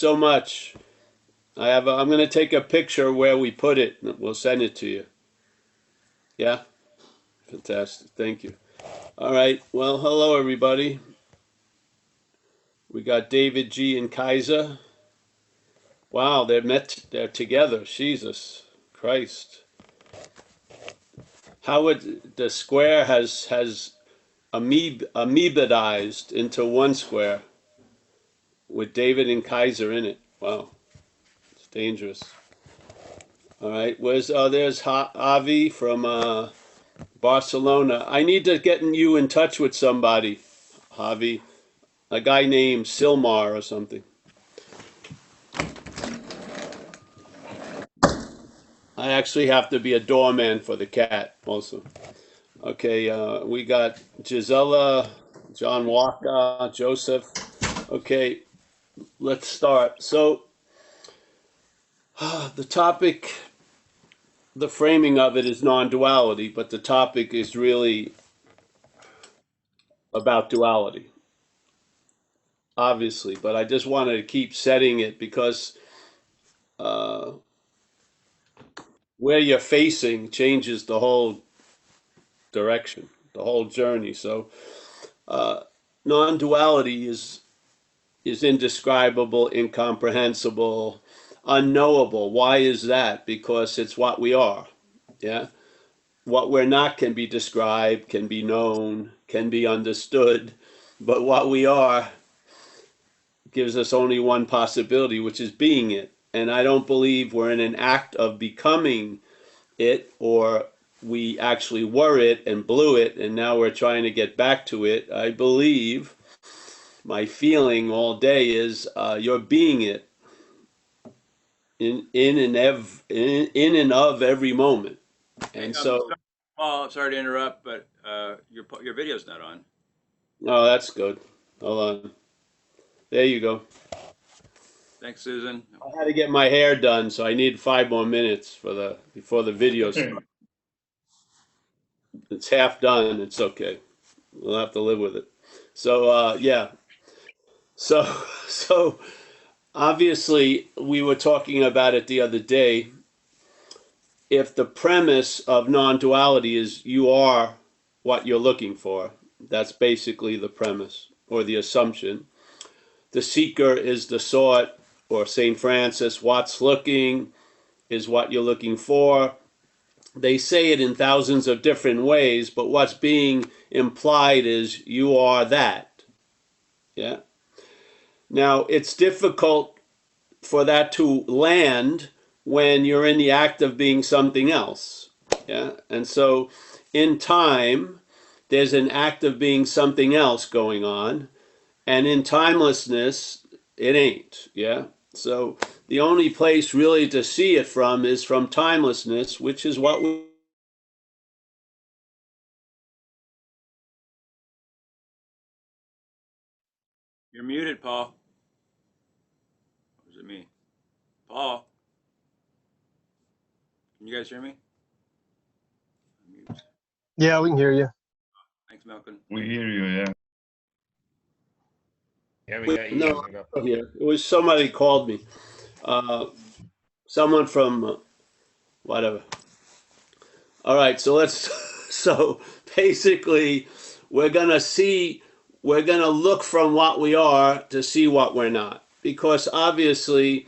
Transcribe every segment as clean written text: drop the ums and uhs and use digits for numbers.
so much. I'm going to take a picture where we put it. We'll send it to you. Yeah? Fantastic. Thank you. All right. Well, hello, everybody. We got David G. and Kaiser. Wow, they're together. Jesus Christ. Howard, the square has amoebadized into one square with David and Kaiser in it. Wow, it's dangerous. All right, there's Avi from Barcelona. I need to get you in touch with somebody, Avi, a guy named Silmar or something. I actually have to be a doorman for the cat also. Okay, we got Gisela, John Walker, Joseph. Okay, let's start. So, the topic, the framing of it is non-duality, but the topic is really about duality, obviously. But I just wanted to keep setting it because where you're facing changes the whole direction, the whole journey. So, non-duality is indescribable, incomprehensible, unknowable. Why is that? Because it's what we are. Yeah. What we're not can be described, can be known, can be understood, but what we are gives us only one possibility, which is being it. And I don't believe we're in an act of becoming it, or we actually were it and blew it and now we're trying to get back to it. I believe my feeling all day is you're being it in and of every moment. And so, Paul, sorry to interrupt, but your video's not on. oh, that's good. Hold on. There you go. Thanks, Susan. I had to get my hair done, so I need 5 more minutes before the video starts. It's half done. It's okay. We'll have to live with it. So yeah. So so obviously we were talking about it the other day. If the premise of non-duality is you are what you're looking for, that's basically the premise or the assumption. The seeker is the sought, or St. Francis, what's looking is what you're looking for. They say it in thousands of different ways, but what's being implied is you are that. Yeah. Now, it's difficult for that to land when you're in the act of being something else. Yeah. And so in time, there's an act of being something else going on. And in timelessness, it ain't. Yeah. So the only place really to see it from is from timelessness, which is what we. You're muted, Paul. Or is it me? Paul, can you guys hear me? Yeah, we can hear you. Thanks, Malcolm. We hear you, yeah. Yeah, we got you. No, here. It was somebody called me. Someone from whatever. All right, so let's. So basically, we're gonna look from what we are to see what we're not, because obviously,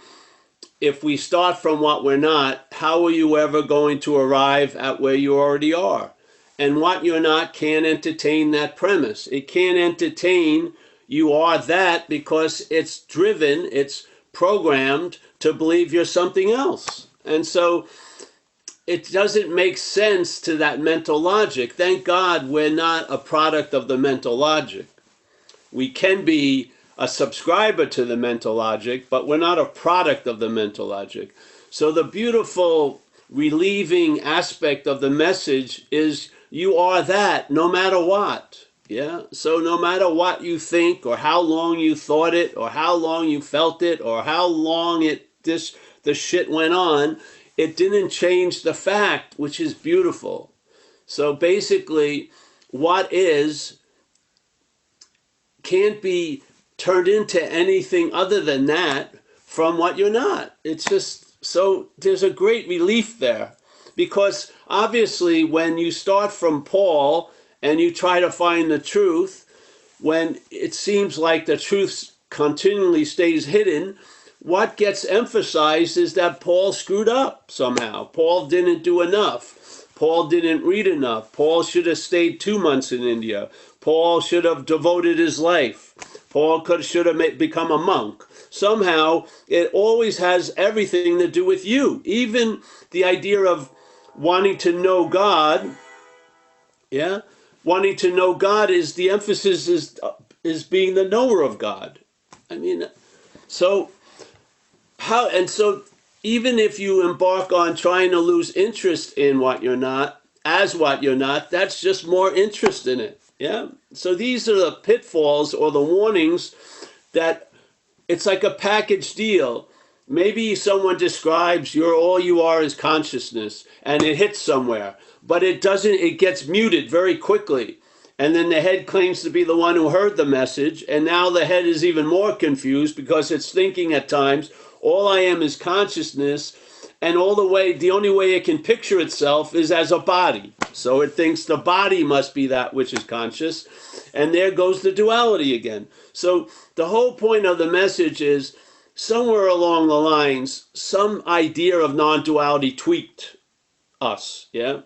if we start from what we're not, how are you ever going to arrive at where you already are? And what you're not can't entertain that premise. It can't entertain you are that because it's driven, it's programmed to believe you're something else. And so it doesn't make sense to that mental logic. Thank God we're not a product of the mental logic. We can be a subscriber to the mental logic, but we're not a product of the mental logic. So the beautiful relieving aspect of the message is you are that no matter what. Yeah. So no matter what you think or how long you thought it or how long you felt it or how long the shit went on, it didn't change the fact, which is beautiful. So basically, what is can't be turned into anything other than that from what you're not. It's just so there's a great relief there because obviously when you start from Paul and you try to find the truth, when it seems like the truth continually stays hidden, what gets emphasized is that Paul screwed up somehow. Paul didn't do enough. Paul didn't read enough. Paul should have stayed 2 months in India. Paul should have devoted his life. Should have become a monk. Somehow, it always has everything to do with you. Even the idea of wanting to know God, yeah, wanting to know God is the emphasis is being the knower of God. I mean, so how and so even if you embark on trying to lose interest in what you're not as what you're not, that's just more interest in it. Yeah. So these are the pitfalls or the warnings that it's like a package deal. Maybe someone describes all you are is consciousness and it hits somewhere, but it doesn't, it gets muted very quickly. And then the head claims to be the one who heard the message. And now the head is even more confused because it's thinking at times, all I am is consciousness. And the only way it can picture itself is as a body. So it thinks the body must be that which is conscious. And there goes the duality again. So the whole point of the message is somewhere along the lines, some idea of non-duality tweaked us. Yeah.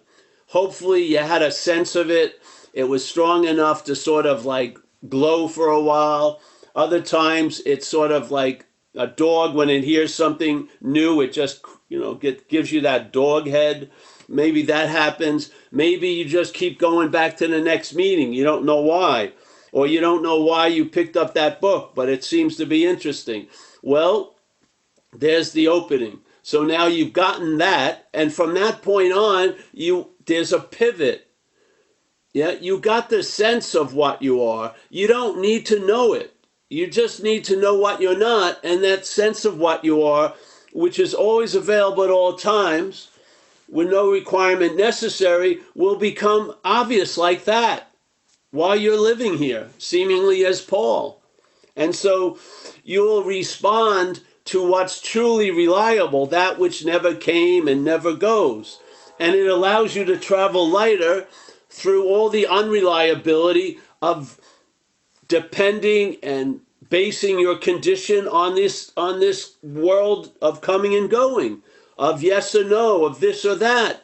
Hopefully you had a sense of it. It was strong enough to sort of like glow for a while. Other times it's sort of like a dog when it hears something new, it just, gives you that dog head. Maybe that happens. Maybe you just keep going back to the next meeting. You don't know why. Or you don't know why you picked up that book, but it seems to be interesting. Well, there's the opening. So now you've gotten that, and from that point on, there's a pivot. Yeah, you got the sense of what you are. You don't need to know it. You just need to know what you're not, and that sense of what you are, which is always available at all times, with no requirement necessary, will become obvious like that while you're living here, seemingly as Paul. And so you'll respond to what's truly reliable, that which never came and never goes. And it allows you to travel lighter through all the unreliability of depending and basing your condition on this world of coming and going, of yes or no, of this or that,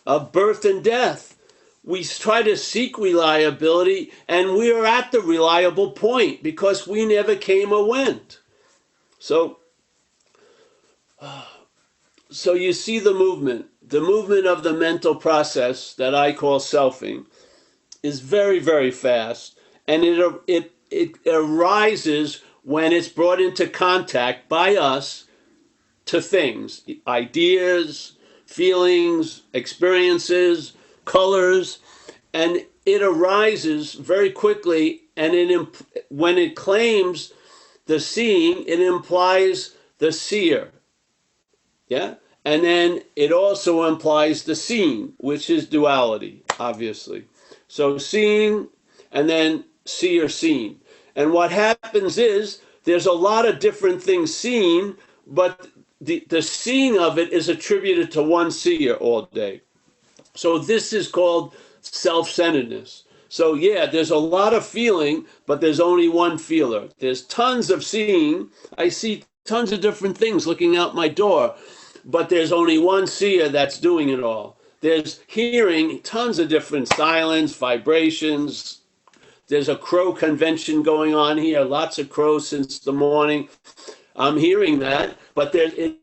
of birth and death. We try to seek reliability, and we are at the reliable point because we never came or went. So you see the movement of the mental process that I call selfing is very, very fast, and it arises when it's brought into contact by us to things, ideas, feelings, experiences, colors, and it arises very quickly. And when it claims the seeing, it implies the seer. Yeah, and then it also implies the seen, which is duality, obviously. So seeing, and then seer seen. And what happens is there's a lot of different things seen, but the seeing of it is attributed to one seer all day. So this is called self-centeredness. So yeah, there's a lot of feeling, but there's only one feeler. There's tons of seeing. I see tons of different things looking out my door, but there's only one seer that's doing it all. There's hearing tons of different silence, vibrations. There's a crow convention going on here. Lots of crows since the morning. I'm hearing that, but it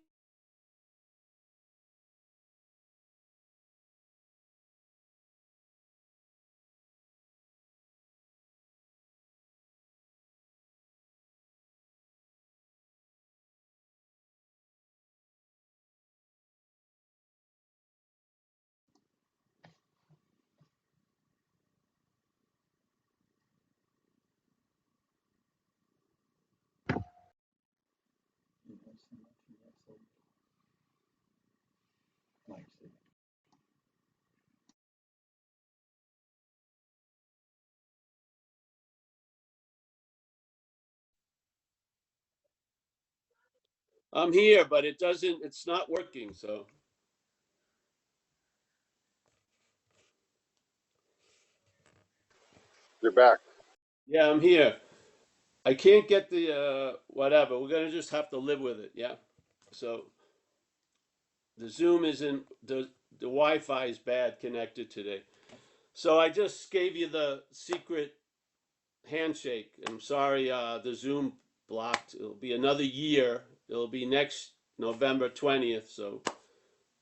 I'm here, but it's not working, so. You're back. Yeah, I'm here. I can't get the, whatever. We're gonna just have to live with it, yeah? So the Zoom isn't, the Wi-Fi is bad connected today. So I just gave you the secret handshake. I'm sorry, the Zoom blocked. It'll be another year. It'll be next November 20th, so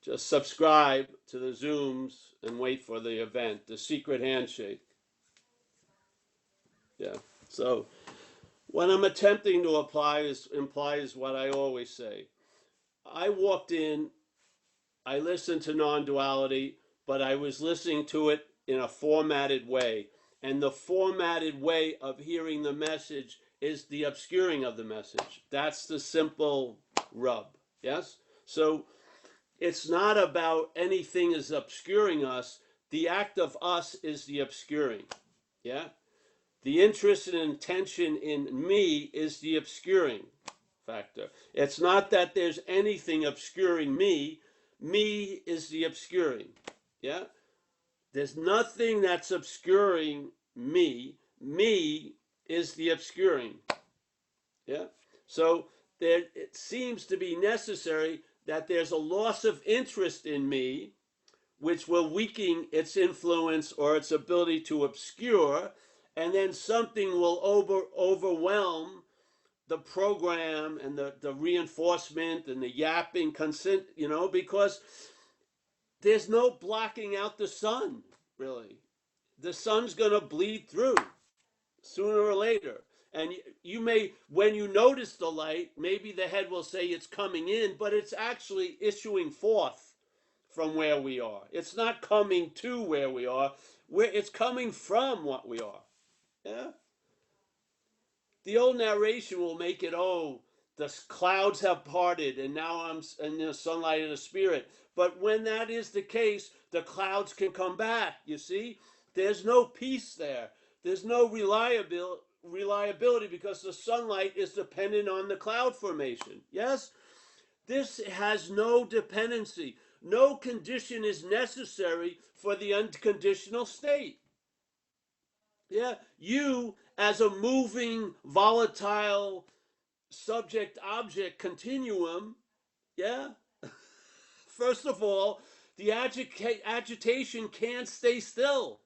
just subscribe to the Zooms and wait for the event, the secret handshake. Yeah. So what I'm attempting to implies what I always say. I walked in, I listened to non-duality, but I was listening to it in a formatted way. And the formatted way of hearing the message is the obscuring of the message. That's the simple rub. Yes? So it's not about anything is obscuring us. The act of us is the obscuring. Yeah? The interest and intention in me is the obscuring factor. It's not that there's anything obscuring me. Me is the obscuring. Yeah? There's nothing that's obscuring me. Me is the obscuring. Yeah? So there, it seems to be necessary that there's a loss of interest in me, which will weaken its influence or its ability to obscure, and then something will overwhelm the program and the reinforcement and the yapping consent, because there's no blocking out the sun, really. The sun's going to bleed through sooner or later. And you may, when you notice the light, maybe the head will say it's coming in, but it's actually issuing forth from where we are. It's not coming to where we are. It's coming from what we are. Yeah. The old narration will make it, oh, the clouds have parted and now I'm in the sunlight of the spirit. But when that is the case, the clouds can come back. You see, there's no peace there. There's no reliability because the sunlight is dependent on the cloud formation. Yes, this has no dependency. No condition is necessary for the unconditional state. Yeah, you as a moving, volatile subject object continuum, yeah, first of all, the agitation can't stay still.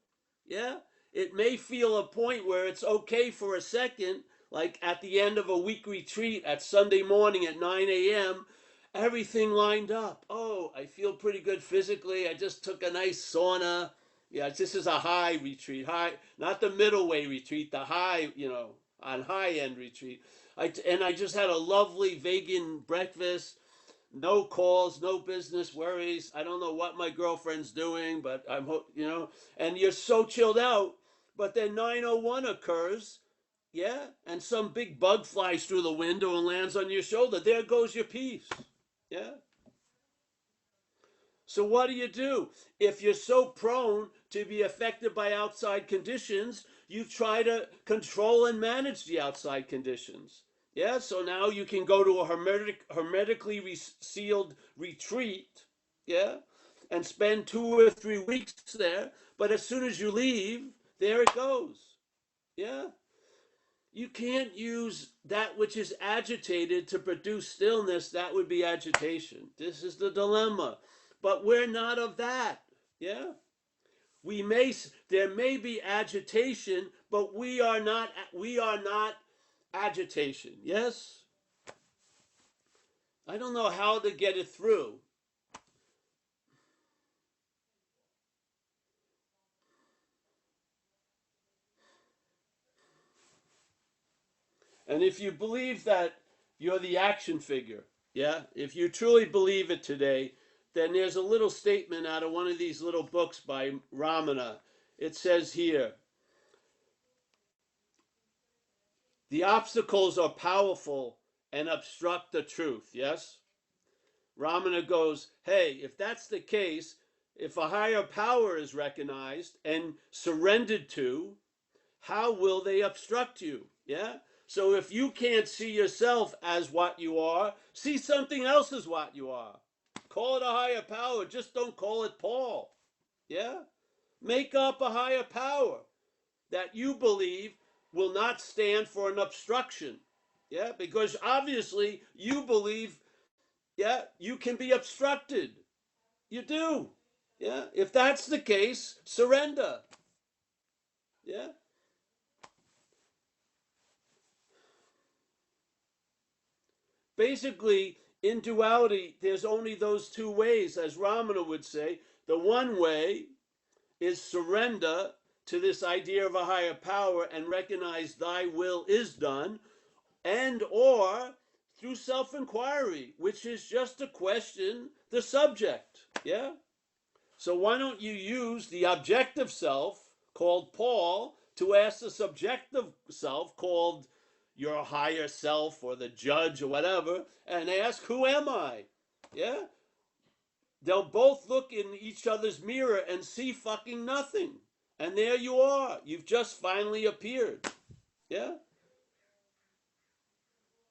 Yeah, it may feel a point where it's okay for a second, like at the end of a week retreat at Sunday morning at 9 a.m. Everything lined up. Oh, I feel pretty good physically. I just took a nice sauna. Yeah, this is a high retreat, high, not the middle way retreat, the high, on high end retreat. I just had a lovely vegan breakfast. No calls, no business worries. I don't know what my girlfriend's doing, but and you're so chilled out. But then 9:01 occurs, yeah, and some big bug flies through the window and lands on your shoulder. There goes your peace, yeah. So what do? If you're so prone to be affected by outside conditions, you try to control and manage the outside conditions. Yeah, so now you can go to a hermetically sealed retreat, yeah, and spend 2 or 3 weeks there. But as soon as you leave, there it goes. Yeah. You can't use that which is agitated to produce stillness. That would be agitation. This is the dilemma. But we're not of that. Yeah? There may be agitation, but we are not agitation. Yes? I don't know how to get it through. And if you believe that you're the action figure, yeah, if you truly believe it today, then there's a little statement out of one of these little books by Ramana. It says here, the obstacles are powerful and obstruct the truth, yes? Ramana goes, hey, if that's the case, if a higher power is recognized and surrendered to, how will they obstruct you? Yeah? So if you can't see yourself as what you are, see something else as what you are. Call it a higher power. Just don't call it Paul. Yeah? Make up a higher power that you believe will not stand for an obstruction. Yeah? Because obviously you believe, yeah, you can be obstructed. You do. Yeah? If that's the case, surrender. Yeah? Basically, in duality, there's only those two ways, as Ramana would say. The one way is surrender to this idea of a higher power and recognize thy will is done, and or through self-inquiry, which is just to question the subject. Yeah? So why don't you use the objective self, called Paul, to ask the subjective self, called your higher self or the judge or whatever, and ask, who am I? Yeah? They'll both look in each other's mirror and see fucking nothing. And there you are. You've just finally appeared. Yeah?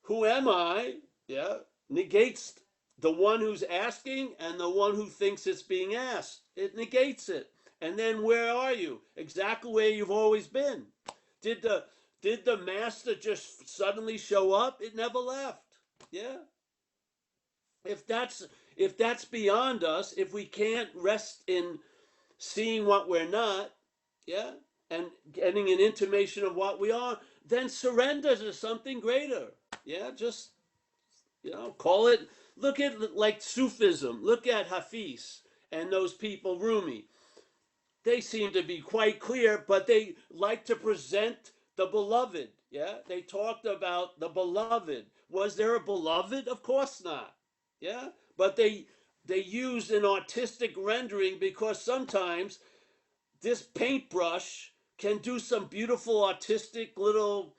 Who am I? Yeah? Negates the one who's asking and the one who thinks it's being asked. It negates it. And then where are you? Exactly where you've always been. Did the master just suddenly show up? It never left. Yeah? If that's beyond us, if we can't rest in seeing what we're not, yeah, and getting an intimation of what we are, then surrender to something greater. Yeah, just call it. Look at like Sufism. Look at Hafiz and those people, Rumi. They seem to be quite clear, but they like to present the beloved. Yeah, they talked about the beloved. Was there a beloved? Of course not. Yeah, but they used an artistic rendering because sometimes this paintbrush can do some beautiful artistic little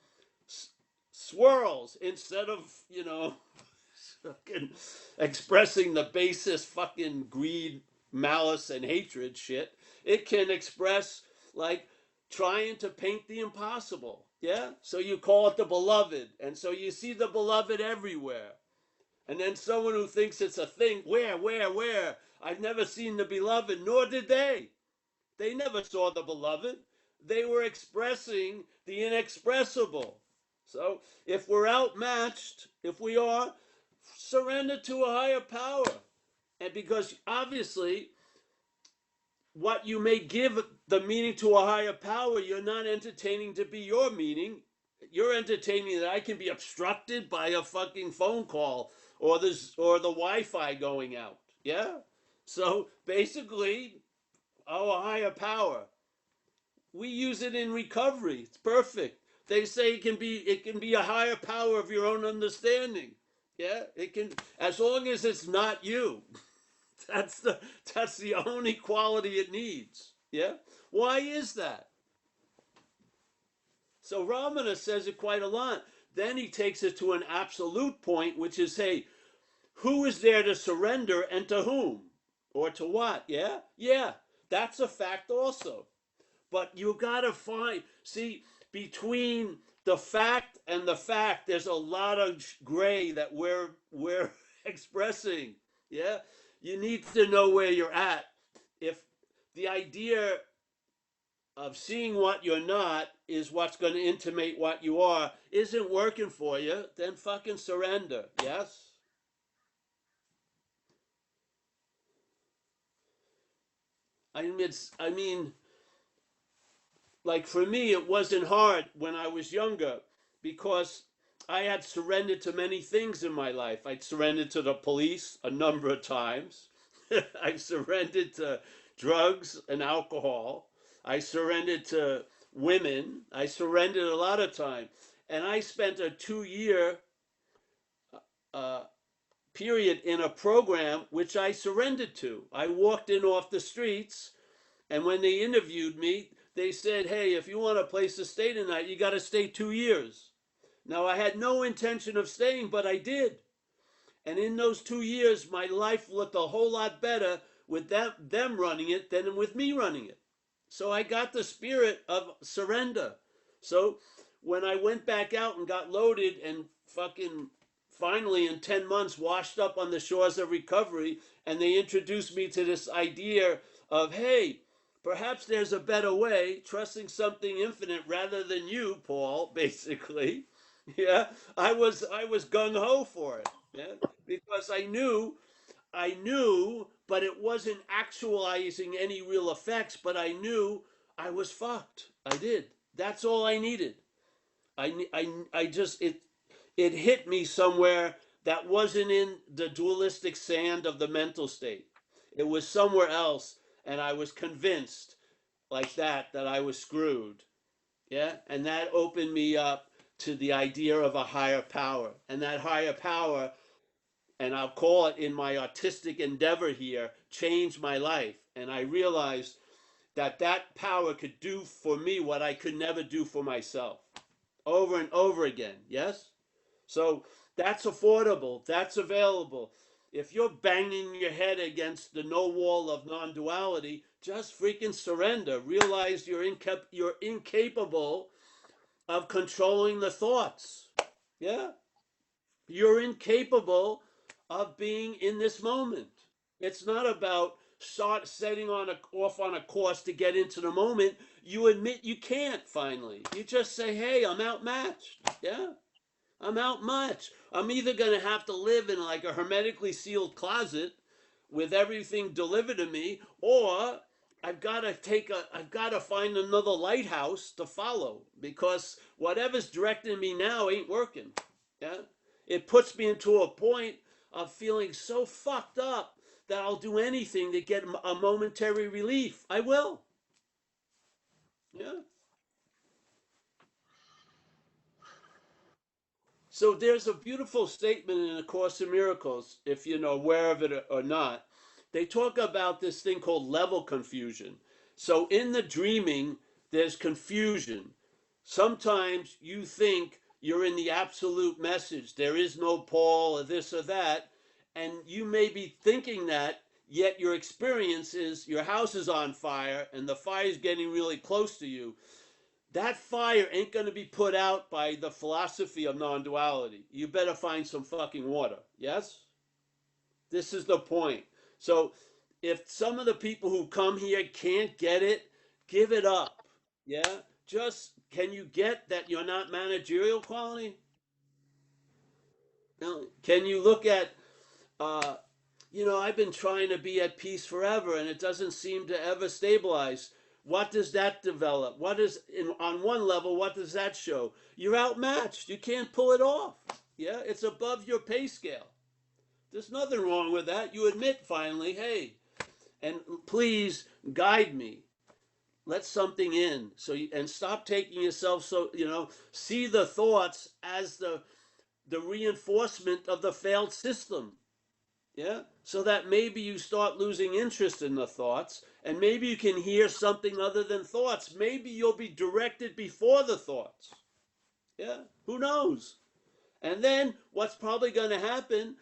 swirls instead of fucking expressing the basest fucking greed, malice, and hatred shit. It can express like trying to paint the impossible. Yeah? So you call it the beloved. And so you see the beloved everywhere. And then someone who thinks it's a thing, where? I've never seen the beloved, nor did they. They never saw the beloved. They were expressing the inexpressible. So if we're outmatched, if we are, surrender to a higher power. And because obviously what you may give the meaning to a higher power, you're not entertaining to be your meaning. You're entertaining that I can be obstructed by a fucking phone call or the Wi-Fi going out. Yeah? So basically, our higher power. We use it in recovery. It's perfect. They say it can be a higher power of your own understanding. Yeah, it can, as long as it's not you. That's the only quality it needs. Yeah? Why is that? So Ramana says it quite a lot. Then he takes it to an absolute point, which is, hey, who is there to surrender and to whom? Or to what? Yeah? Yeah, that's a fact also. But you gotta see, between the fact and the fact, there's a lot of gray that we're expressing. Yeah? You need to know where you're at. If the idea of seeing what you're not is what's going to intimate what you are isn't working for you, then fucking surrender. Yes? I mean, like for me, it wasn't hard when I was younger because I had surrendered to many things in my life. I'd surrendered to the police a number of times. I surrendered to drugs and alcohol. I surrendered to women. I surrendered a lot of time. And I spent a 2-year uh, period in a program which I surrendered to. I walked in off the streets, and when they interviewed me, they said, hey, if you want a place to stay tonight, you got to stay 2 years. Now, I had no intention of staying, but I did. And in those 2 years, my life looked a whole lot better with them running it than with me running it. So I got the spirit of surrender. So when I went back out and got loaded and fucking finally in 10 months washed up on the shores of recovery, and they introduced me to this idea of, hey, perhaps there's a better way, trusting something infinite rather than you, Paul, basically. Yeah, I was gung ho for it. Yeah, because I knew, but it wasn't actualizing any real effects. But I knew I was fucked. I did. That's all I needed. I just it hit me somewhere that wasn't in the dualistic sand of the mental state. It was somewhere else, and I was convinced like that I was screwed. Yeah, and that opened me up to the idea of a higher power, and that higher power, and I'll call it in my artistic endeavor here, changed my life. And I realized that that power could do for me what I could never do for myself over and over again. Yes? So that's affordable, that's available. If you're banging your head against the no wall of non duality, just freaking surrender. Realize you're incapable of controlling the thoughts. Yeah? You're incapable of being in this moment. It's not about start setting off on a course to get into the moment. You admit you can't finally. You just say, hey, I'm outmatched. Yeah? I'm outmatched. I'm either going to have to live in like a hermetically sealed closet with everything delivered to me, or I've got to find another lighthouse to follow because whatever's directing me now ain't working. Yeah, it puts me into a point of feeling so fucked up that I'll do anything to get a momentary relief. I will. Yeah. So there's a beautiful statement in the Course in Miracles, if you know aware of it or not. They talk about this thing called level confusion. So in the dreaming, there's confusion. Sometimes you think you're in the absolute message. There is no Paul or this or that. And you may be thinking that, yet your experience is your house is on fire and the fire is getting really close to you. That fire ain't going to be put out by the philosophy of non duality. You better find some fucking water. Yes? This is the point. So, if some of the people who come here can't get it, give it up. Yeah? Just, can you get that you're not managerial quality? No. Can you look at uh, I've been trying to be at peace forever and it doesn't seem to ever stabilize. What does that develop? On one level, what does that show? You're outmatched. You can't pull it off. Yeah, it's above your pay scale. There's nothing wrong with that. You admit finally, hey, and please guide me. Let something in. And stop taking yourself see the thoughts as the reinforcement of the failed system. Yeah. So that maybe you start losing interest in the thoughts and maybe you can hear something other than thoughts. Maybe you'll be directed before the thoughts. Yeah. Who knows? And then what's probably going to happen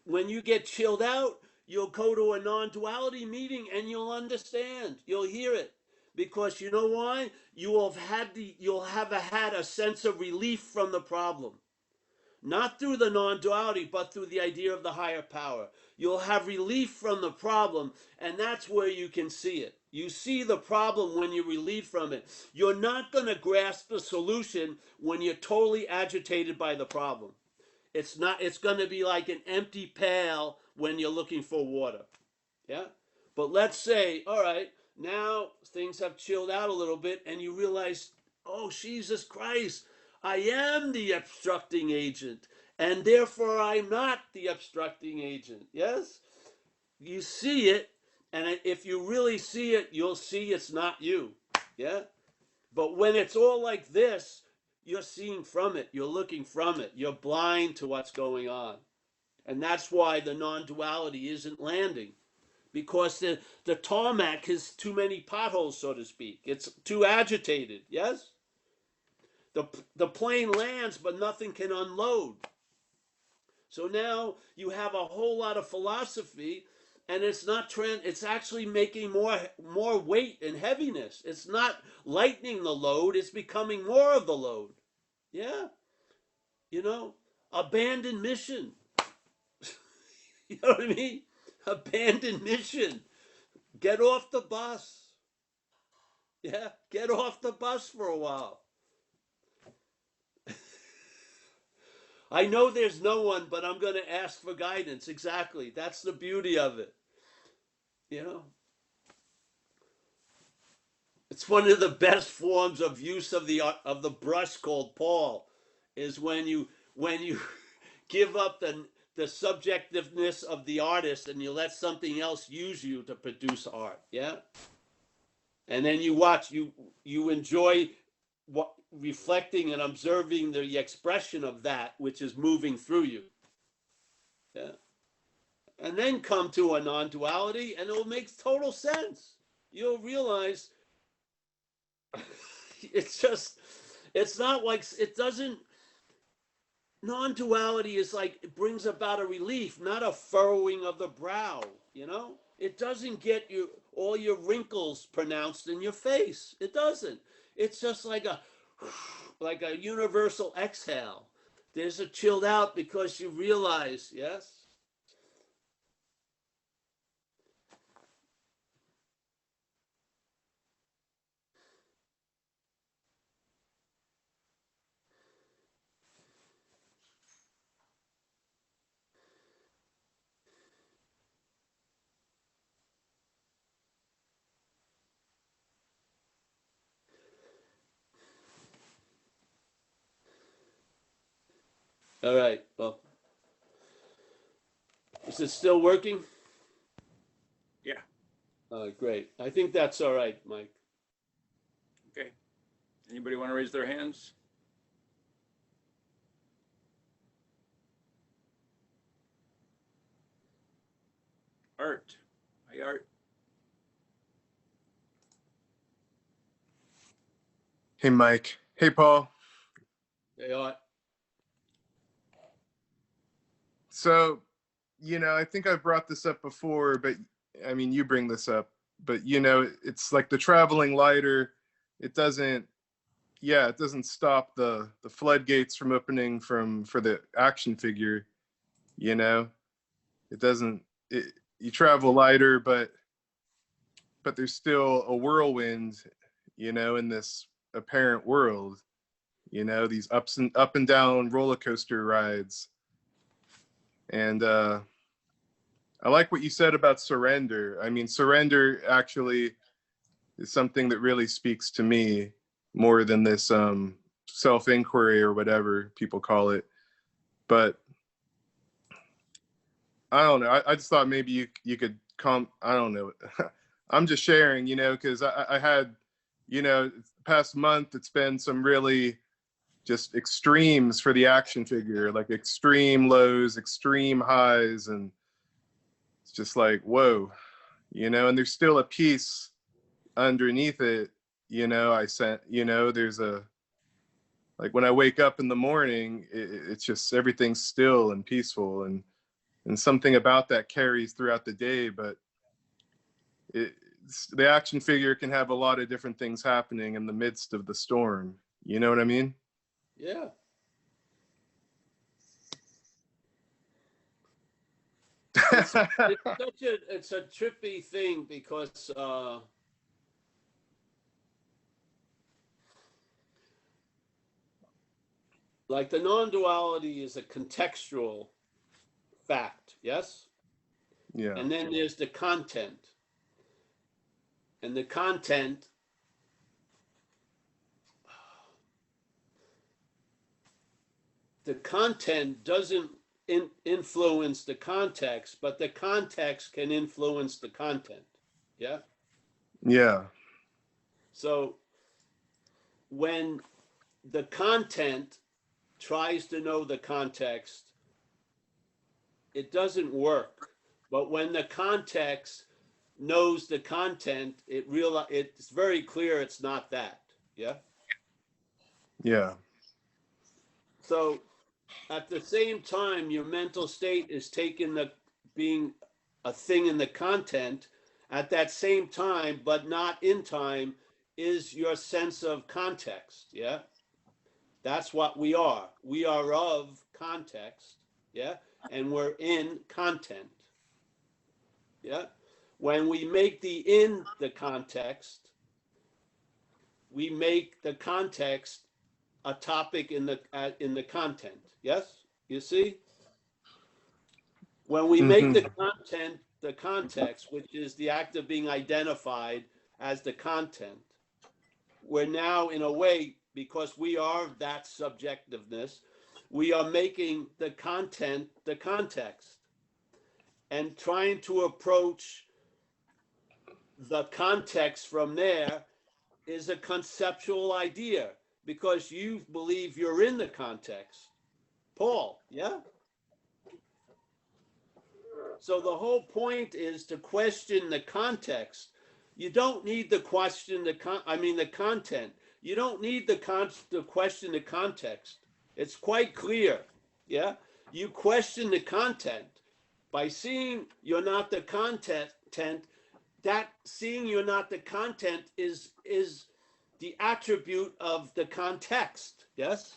when you get chilled out, you'll go to a non-duality meeting and you'll understand. You'll hear it. Because you know why? You'll have had a sense of relief from the problem. Not through the non duality, but through the idea of the higher power. You'll have relief from the problem, and that's where you can see it. You see the problem when you're relieved from it. You're not going to grasp the solution when you're totally agitated by the problem. It's going to be like an empty pail when you're looking for water. Yeah? But let's say, all right, now things have chilled out a little bit and you realize, oh, Jesus Christ, I am the obstructing agent and therefore I'm not the obstructing agent. Yes? You see it, and if you really see it, you'll see it's not you. Yeah? But when it's all like this, you're seeing from it, you're looking from it, you're blind to what's going on. And that's why the non duality isn't landing because the tarmac has too many potholes, so to speak. It's too agitated, yes? The plane lands, but nothing can unload. So now you have a whole lot of philosophy, and it's not it's actually making more weight and heaviness. It's not lightening the load, it's becoming more of the load. Yeah, you know, abandoned mission. You know what I mean? Abandoned mission. Get off the bus. Yeah, get off the bus for a while. I know there's no one, but I'm going to ask for guidance. Exactly. That's the beauty of it. You know, it's one of the best forms of use of the brush called Paul, is when you give up the subjectiveness of the artist and you let something else use you to produce art. Yeah, and then you watch you enjoy what reflecting and observing the expression of that which is moving through you. Yeah, and then come to a non-duality, and it will make total sense. You'll realize it's just it's not like it doesn't non-duality is like it brings about a relief, not a furrowing of the brow, you know? It doesn't get you all your wrinkles pronounced in your face. It doesn't. It's just like a like a universal exhale. There's a chilled out because you realize, yes? All right. Well, is it still working? Yeah. Great. I think that's all right, Mike. Okay. Anybody want to raise their hands? Art. Hi, Art. Hey, Mike. Hey, Paul. They are. So, I think I've brought this up before, but I mean, you bring this up, but it's like the traveling lighter. It doesn't, it doesn't stop the floodgates from opening for the action figure. It doesn't. You travel lighter, but there's still a whirlwind, in this apparent world. These up and down roller coaster rides. And I like what you said about surrender. I mean, surrender actually is something that really speaks to me more than this self-inquiry or whatever people call it. But I don't know. I just thought maybe you could come. I don't know. I'm just sharing, because I had, past month, it's been some really just extremes for the action figure, like extreme lows, extreme highs, and it's just like, whoa, and there's still a piece underneath it. There's a, like when I wake up in the morning, it's just everything's still and peaceful, and something about that carries throughout the day. But the action figure can have a lot of different things happening in the midst of the storm. You know what I mean? Yeah. It's a trippy thing because like the non-duality is a contextual fact, yes? Yeah. And then there's the content. And the content doesn't influence the context, but the context can influence the content. Yeah? Yeah. So when the content tries to know the context, it doesn't work. But when the context knows the content, it's very clear it's not that. Yeah. Yeah. So at the same time, your mental state is taking the being a thing in the content at that same time, but not in time, is your sense of context. Yeah. That's what we are. We are of context. Yeah. And we're in content. Yeah. When we make the in the context, we make the context a topic in the content. Yes. You see? When we make the content the context, which is the act of being identified as the content, we're now, in a way, because we are that subjectiveness, we are making the content the context and trying to approach the context from there is a conceptual idea because you believe you're in the context. Paul, yeah? So the whole point is to question the context. You don't need to question the content. You don't need to question the context. It's quite clear. Yeah? You question the content. By seeing you're not the content, that seeing you're not the content is the attribute of the context. Yes?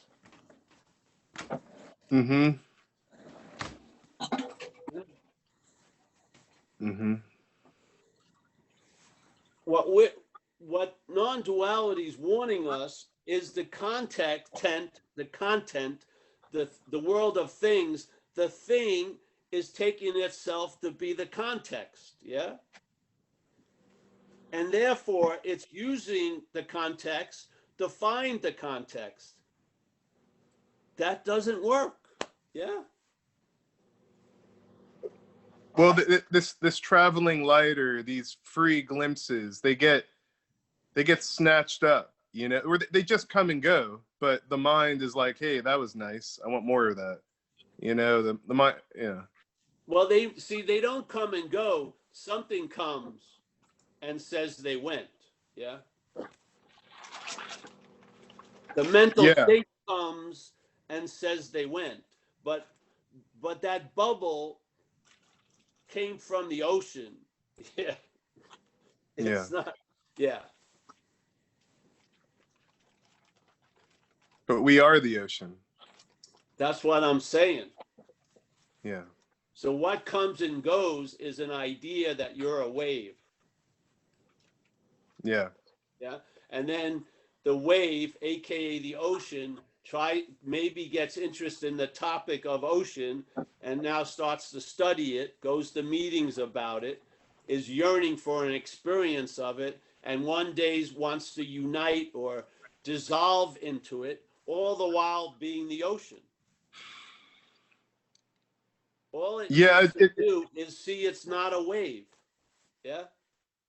Mm-hmm. Mm-hmm. What non-duality is warning us is the content, the world of things. The thing is taking itself to be the context, yeah, and therefore it's using the context to find the context. That doesn't work, yeah. Well, this traveling lighter, these free glimpses, they get snatched up, you know, or they just come and go. But the mind is like, hey, that was nice. I want more of that. You know, the mind, yeah. Well, they don't come and go. Something comes and says they went, yeah. The mental Yeah. state comes and says they went, but that bubble came from the ocean. Yeah, Yeah. it's not. Yeah, But we are the ocean. that's what I'm saying. Yeah. So what comes and goes is an idea that you're a wave. Yeah. Yeah, and then the wave, aka the ocean, maybe gets interested in the topic of ocean and now starts to study it, goes to meetings about it, is yearning for an experience of it, and one day wants to unite or dissolve into it, all the while being the ocean. All it Yeah. needs to do is see it's not a wave. Yeah.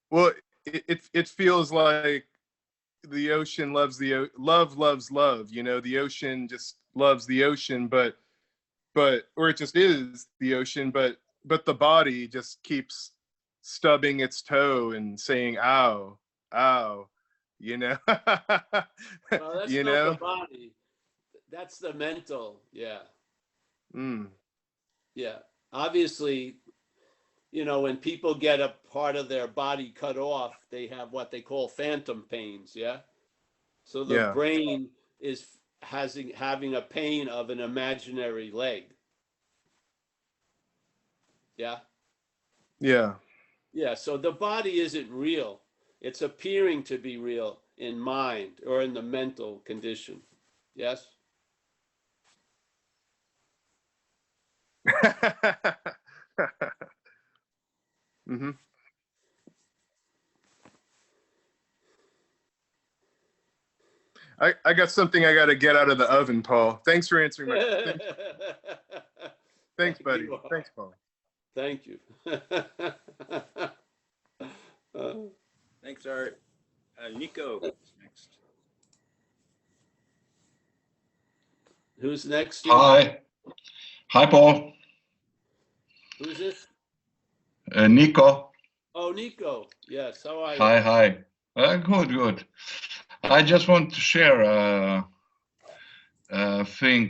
Well, it feels like the ocean loves love loves love. You know, the ocean just loves the ocean, but or it just is the ocean, but the body just keeps stubbing its toe and saying ow, ow, you know. No, that's You not the know. body. That's the mental. Yeah. Mm. Yeah. Obviously, when people get a part of their body cut off, they have what they call phantom pains. Yeah. So the Yeah. brain is having a pain of an imaginary leg. Yeah. Yeah. Yeah. So the body isn't real. It's appearing to be real in mind or in the mental condition. Yes. Mm-hmm. I got something I got to get out of the oven, Paul. Thanks for answering my. Thanks, buddy. Thanks, Paul. Thank you. Thanks, Art. Nico is next. Who's next, Steve? Hi. Hi, Paul. Who's this? Nico. Oh, Nico. Yes. How are you? Hi. Good. I just want to share a thing.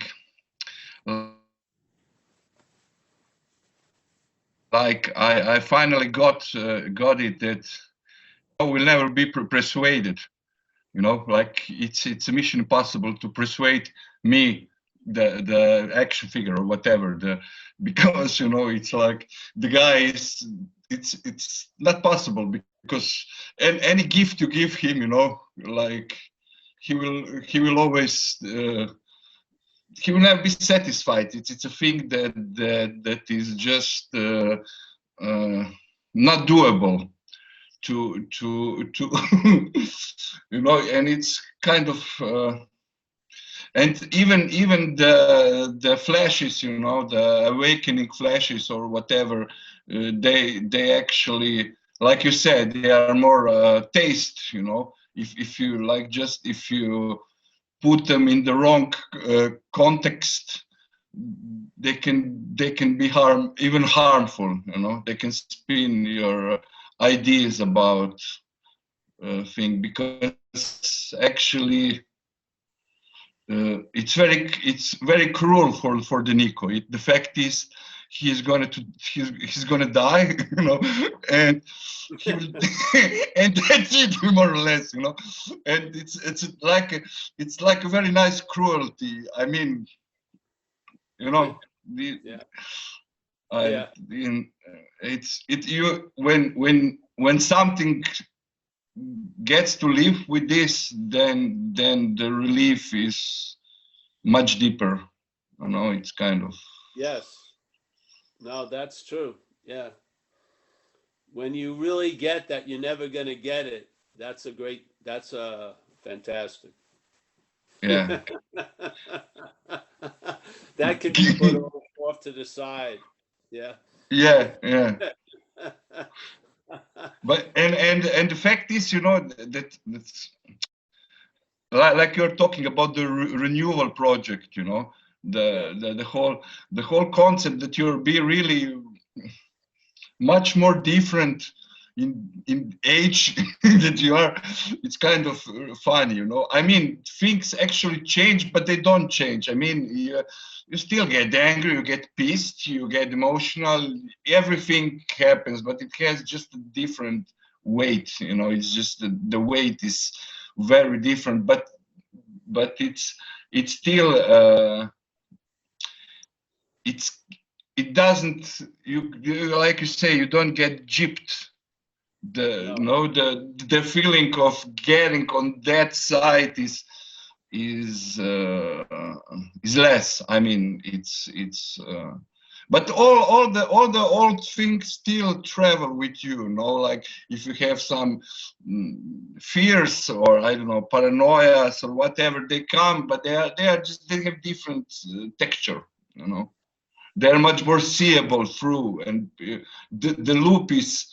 like I finally got it that I will never be persuaded. You know, like it's a mission impossible to persuade me, the action figure or whatever, because you know it's like the guy is it's not possible because any gift you give him, you know, like he will always he will never be satisfied. It's a thing that is just not doable to you know, and it's kind of and even the flashes, you know, the awakening flashes or whatever, they actually, like you said, they are more taste, you know, if you like, just if you put them in the wrong context, they can be even harmful, you know, they can spin your ideas about thing, because actually it's very cruel for the Nico. The fact is he's gonna die, you know, and he will, and that's it, more or less, you know. And it's like a very nice cruelty. I mean, you know, the Yeah. I Yeah. it's it you when something gets to live with this, then the relief is much deeper. You know, it's kind of Yes. No, that's true. Yeah. When you really get that you're never going to get it, that's fantastic. yeah, That can be put off to the side. Yeah. yeah, yeah. But and the fact is, you know, that's like you're talking about the renewal project, you know, the whole concept that you'll be really much more different in age that you are. It's kind of funny, you know. I mean, things actually change, but they don't change. I mean, you still get angry, you get pissed, you get emotional, everything happens, but it has just a different weight, you know. It's just the weight is very different, but it's still it's it doesn't, like you say, you don't get gypped. The No. no the feeling of getting on that side is less. I mean, it's but all the old things still travel with you, you know, like if you have some fears, or I don't know, paranoias or whatever, they come, but they have different texture, you know. They're much more seeable through, and the loop is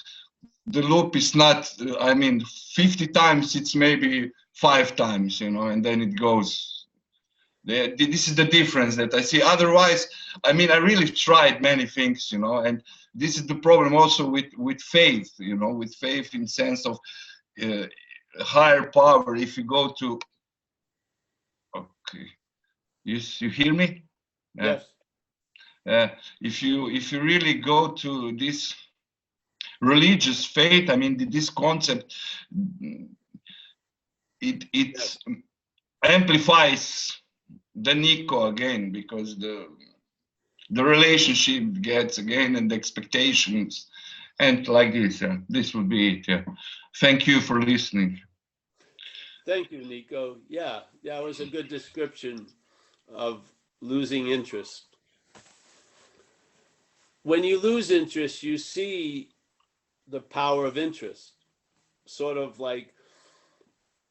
not, I mean, 50 times, it's maybe 5 times, you know, and then it goes. This is the difference that I see. Otherwise, I mean, I really tried many things, you know, and this is the problem also with faith, you know, with faith in sense of uh, higher power. If you go to, okay, you hear me? Yeah. Yes. If you really go to this religious faith, I mean, this concept, it Yes. amplifies the Nico again, because the relationship gets again, and the expectations, and like this. This would be it. Yeah. Thank you for listening. Thank you, Nico. Yeah. That was a good description of losing interest. When you lose interest, you see the power of interest. Sort of like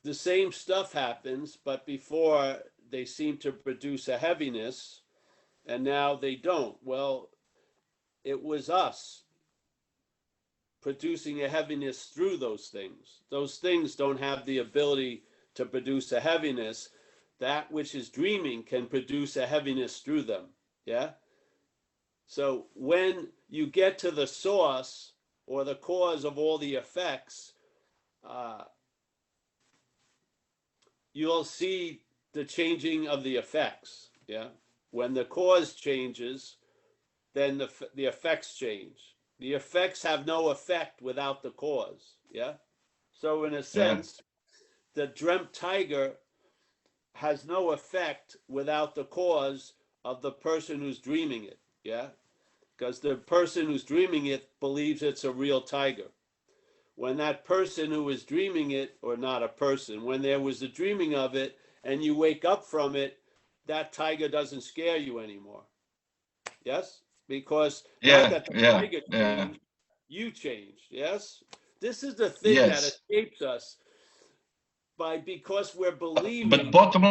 the same stuff happens, but before they seem to produce a heaviness, and now they don't. Well, it was us producing a heaviness through those things. Those things don't have the ability to produce a heaviness. That which is dreaming can produce a heaviness through them. Yeah? So when you get to the source or the cause of all the effects, uh, you'll see the changing of the effects. Yeah. When the cause changes, then the effects change. The effects have no effect without the cause. Yeah. So in a Yeah. sense, the dreamt tiger has no effect without the cause of the person who's dreaming it. Yeah. Because the person who's dreaming it believes it's a real tiger. When that person who is dreaming it, or not a person, when there was a dreaming of it and you wake up from it, that tiger doesn't scare you anymore. Yes? Because not Yeah. that the Yeah. tiger Yeah. changed, you changed. Yes? This is the thing that Yes. escapes us because we're But believing. Hmm? bottom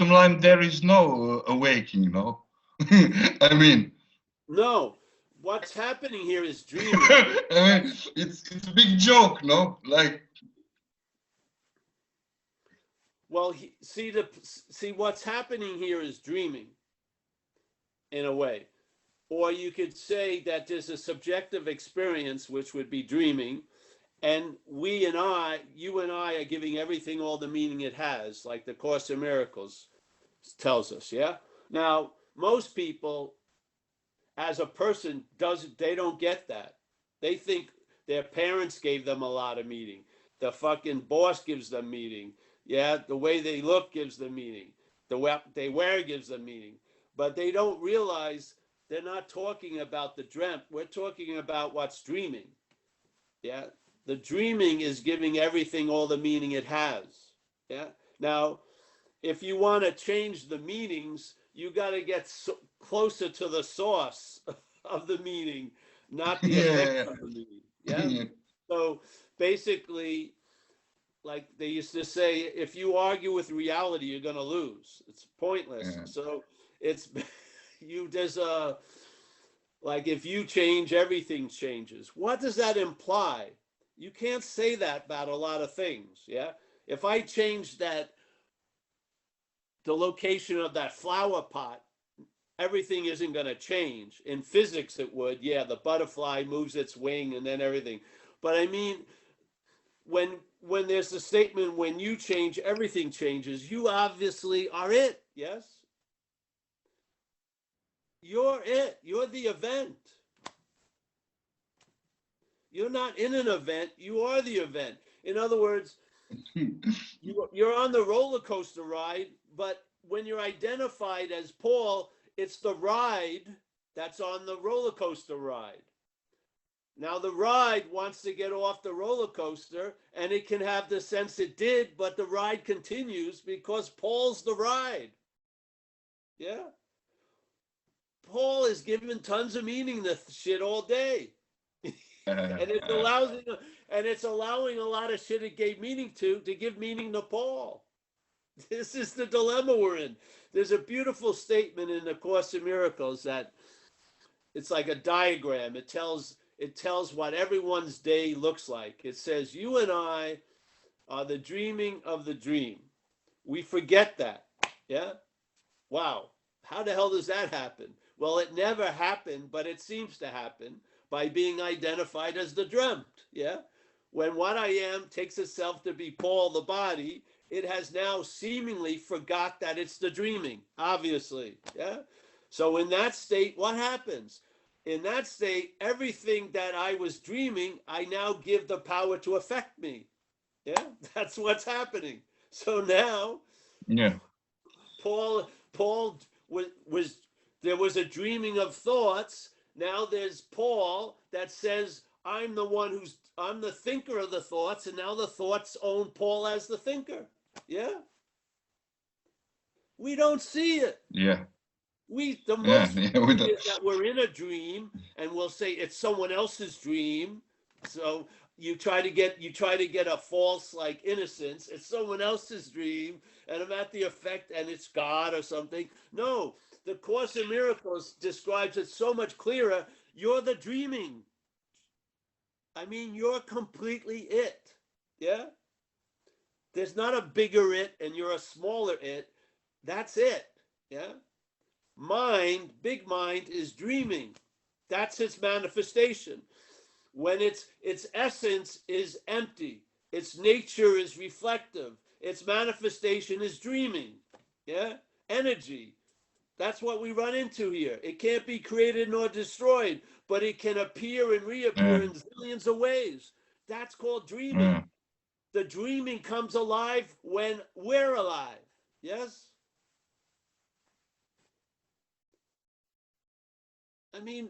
line, there is no awakening, no? I mean, No. What's happening here is dreaming. I mean, it's a big joke, no? Like, Well, see what's happening here is dreaming in a way. Or you could say that there's a subjective experience, which would be dreaming, and you and I are giving everything all the meaning it has, like the Course in Miracles tells us, yeah? Now, most people, as a person, they don't get that. They think their parents gave them a lot of meaning. The fucking boss gives them meaning. Yeah, the way they look gives them meaning. The way they wear gives them meaning. But they don't realize they're not talking about the dreamt. We're talking about what's dreaming. Yeah, the dreaming is giving everything all the meaning it has. Yeah. Now, if you want to change the meanings, you got to get closer to the source of the meaning, not the effects yeah, of the meaning. Yeah. yeah, So basically, like they used to say, if you argue with reality, you're going to lose. It's pointless. yeah. So it's there's a, like, if you change, everything changes. What does that imply? You can't say that about a lot of things. Yeah. If I change the location of that flower pot, everything isn't going to change. In physics, it would. Yeah, the butterfly moves its wing and then everything. But I mean, when there's a statement, when you change, everything changes, you obviously are it. Yes? You're it. You're the event. You're not in an event. You are the event. In other words, you're on the roller coaster ride, but when you're identified as Paul, it's the ride that's on the roller coaster ride. Now, the ride wants to get off the roller coaster, and it can have the sense it did, but the ride continues because Paul's the ride. Yeah? Paul is giving tons of meaning to shit all day. And it's allowing a lot of shit it gave meaning to give meaning to Paul. This is the dilemma we're in. There's a beautiful statement in the Course in Miracles that it's like a diagram. It tells what everyone's day looks like. It says, you and I are the dreaming of the dream. We forget that. Yeah? Wow. How the hell does that happen? Well, it never happened, but it seems to happen by being identified as the dreamt. Yeah? When what I am takes itself to be Paul the body, it has now seemingly forgot that it's the dreaming, obviously. Yeah? So in that state, what happens? In that state, everything that I was dreaming, I now give the power to affect me. Yeah? That's what's happening. So now Yeah. Paul was there was a dreaming of thoughts. Now there's Paul that says, I'm the thinker of the thoughts, and now the thoughts own Paul as the thinker. Yeah? We don't see it. Yeah. The Yeah. most Yeah. we see is that we're in a dream, and we'll say it's someone else's dream. So you try to get a false, like, innocence. It's someone else's dream, and I'm at the effect, and it's God or something. No, the Course in Miracles describes it so much clearer. You're the dreaming. I mean, you're completely it. Yeah? There's not a bigger it and you're a smaller it. That's it. Yeah? Big mind is dreaming. That's its manifestation. When its essence is empty, its nature is reflective, its manifestation is dreaming. Yeah? Energy. That's what we run into here. It can't be created nor destroyed, but it can appear and reappear in zillions of ways. That's called dreaming. The dreaming comes alive when we're alive. Yes? I mean,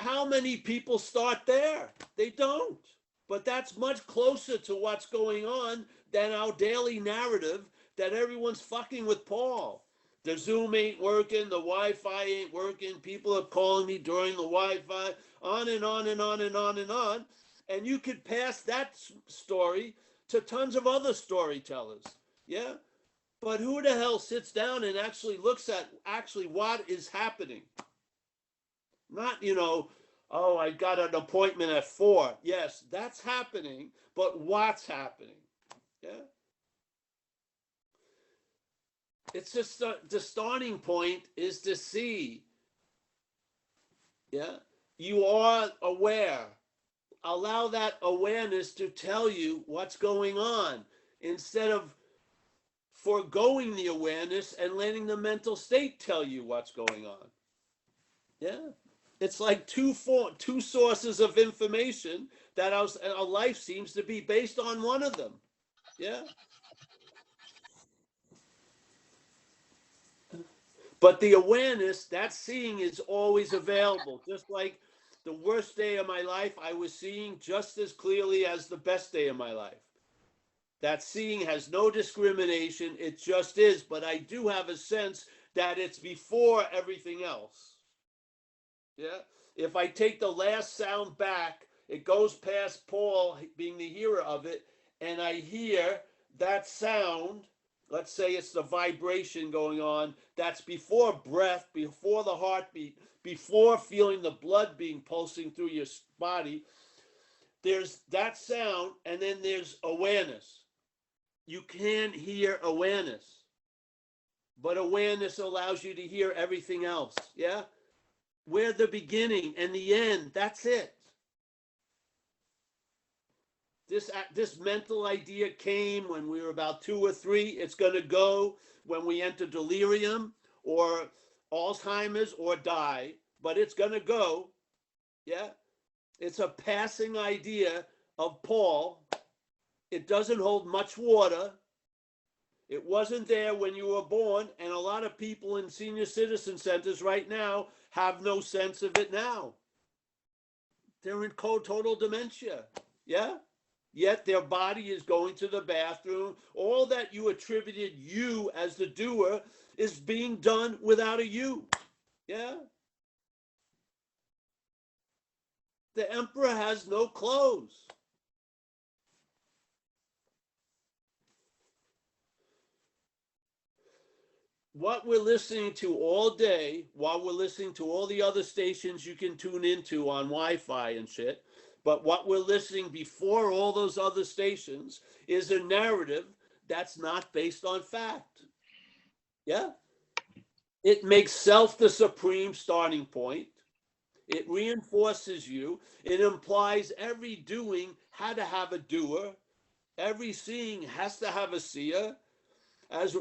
how many people start there? They don't. But that's much closer to what's going on than our daily narrative that everyone's fucking with Paul. The Zoom ain't working, the Wi-Fi ain't working, people are calling me during the Wi-Fi, on and on and on and on and on. And you could pass that story to tons of other storytellers. Yeah? But who the hell sits down and actually looks at actually what is happening? Not, oh, I got an appointment at 4. Yes, that's happening, but what's happening? Yeah. It's just the starting point is to see. Yeah. You are aware. Allow that awareness to tell you what's going on instead of foregoing the awareness and letting the mental state tell you what's going on. Yeah. It's like two sources of information that our life seems to be based on one of them. Yeah. But the awareness, that seeing is always available. Just like the worst day of my life, I was seeing just as clearly as the best day of my life. That seeing has no discrimination. It just is. But I do have a sense that it's before everything else. Yeah. If I take the last sound back, it goes past Paul being the hearer of it, and I hear that sound. Let's say it's the vibration going on. That's before breath, before the heartbeat, before feeling the blood being pulsing through your body. There's that sound, and then there's awareness. You can hear awareness, but awareness allows you to hear everything else. Yeah. We're the beginning and the end. That's it. This mental idea came when we were about 2 or 3. It's going to go when we enter delirium or Alzheimer's or die, but it's going to go. Yeah. It's a passing idea of Paul. It doesn't hold much water. It wasn't there when you were born, and a lot of people in senior citizen centers right now have no sense of it now. They're in total dementia. Yeah. Yet their body is going to the bathroom. All that you attributed you as the doer is being done without a you. Yeah. The emperor has no clothes. What we're listening to all day, while we're listening to all the other stations you can tune into on Wi-Fi and shit, but what we're listening before all those other stations is a narrative that's not based on fact. Yeah. It makes self the supreme starting point. It reinforces you. It implies every doing had to have a doer. Every seeing has to have a seer. As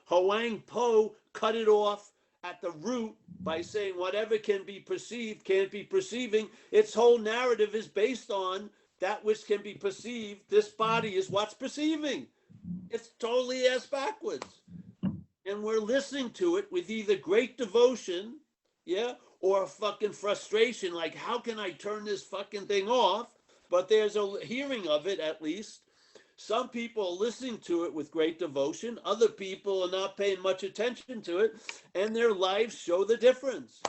Huang Po cut it off at the root by saying whatever can be perceived can't be perceiving, its whole narrative is based on that which can be perceived. This body is what's perceiving. It's totally ass backwards. And we're listening to it with either great devotion, yeah, or fucking frustration, like how can I turn this fucking thing off? But there's a hearing of it at least. Some people are listening to it with great devotion. Other people are not paying much attention to it, and their lives show the difference.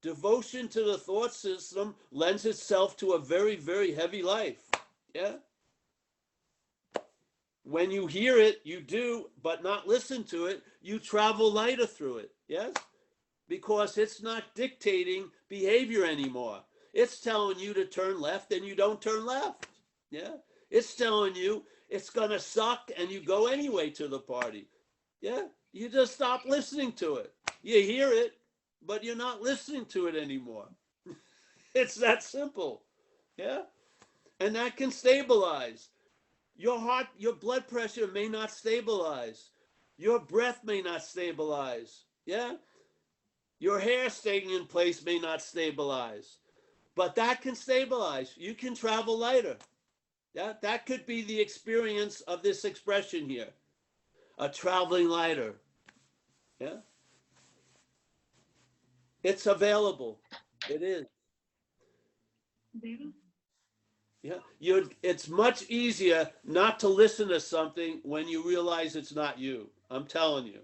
Devotion to the thought system lends itself to a very, very heavy life. Yeah. When you hear it, you do, but not listen to it, you travel lighter through it. Yes? Because it's not dictating behavior anymore. It's telling you to turn left and you don't turn left. Yeah. It's telling you it's going to suck and you go anyway to the party. Yeah. You just stop listening to it. You hear it, but you're not listening to it anymore. It's that simple. Yeah. And that can stabilize. Your heart, your blood pressure may not stabilize, Your breath may not stabilize. Yeah? Your hair staying in place may not stabilize. But that can stabilize. You can travel lighter. Yeah? That could be the experience of this expression here. A traveling lighter. Yeah? It's available. It is. Yeah. It's much easier not to listen to something when you realize it's not you. I'm telling you.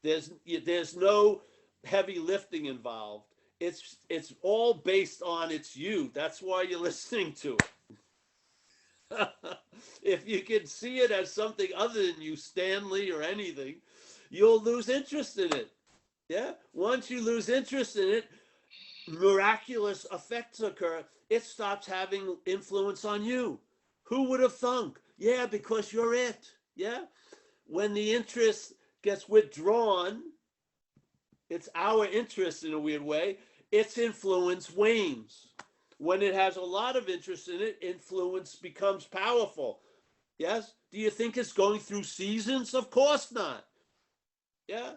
There's no heavy lifting involved. It's all based on it's you. That's why you're listening to it. If you can see it as something other than you, Stanley or anything, you'll lose interest in it. Yeah. Once you lose interest in it, miraculous effects occur. It stops having influence on you. Who would have thunk? Yeah, because you're it. Yeah. When the interest gets withdrawn, it's our interest in a weird way, its influence wanes. When it has a lot of interest in it, influence becomes powerful. Yes? Do you think it's going through seasons? Of course not. Yeah?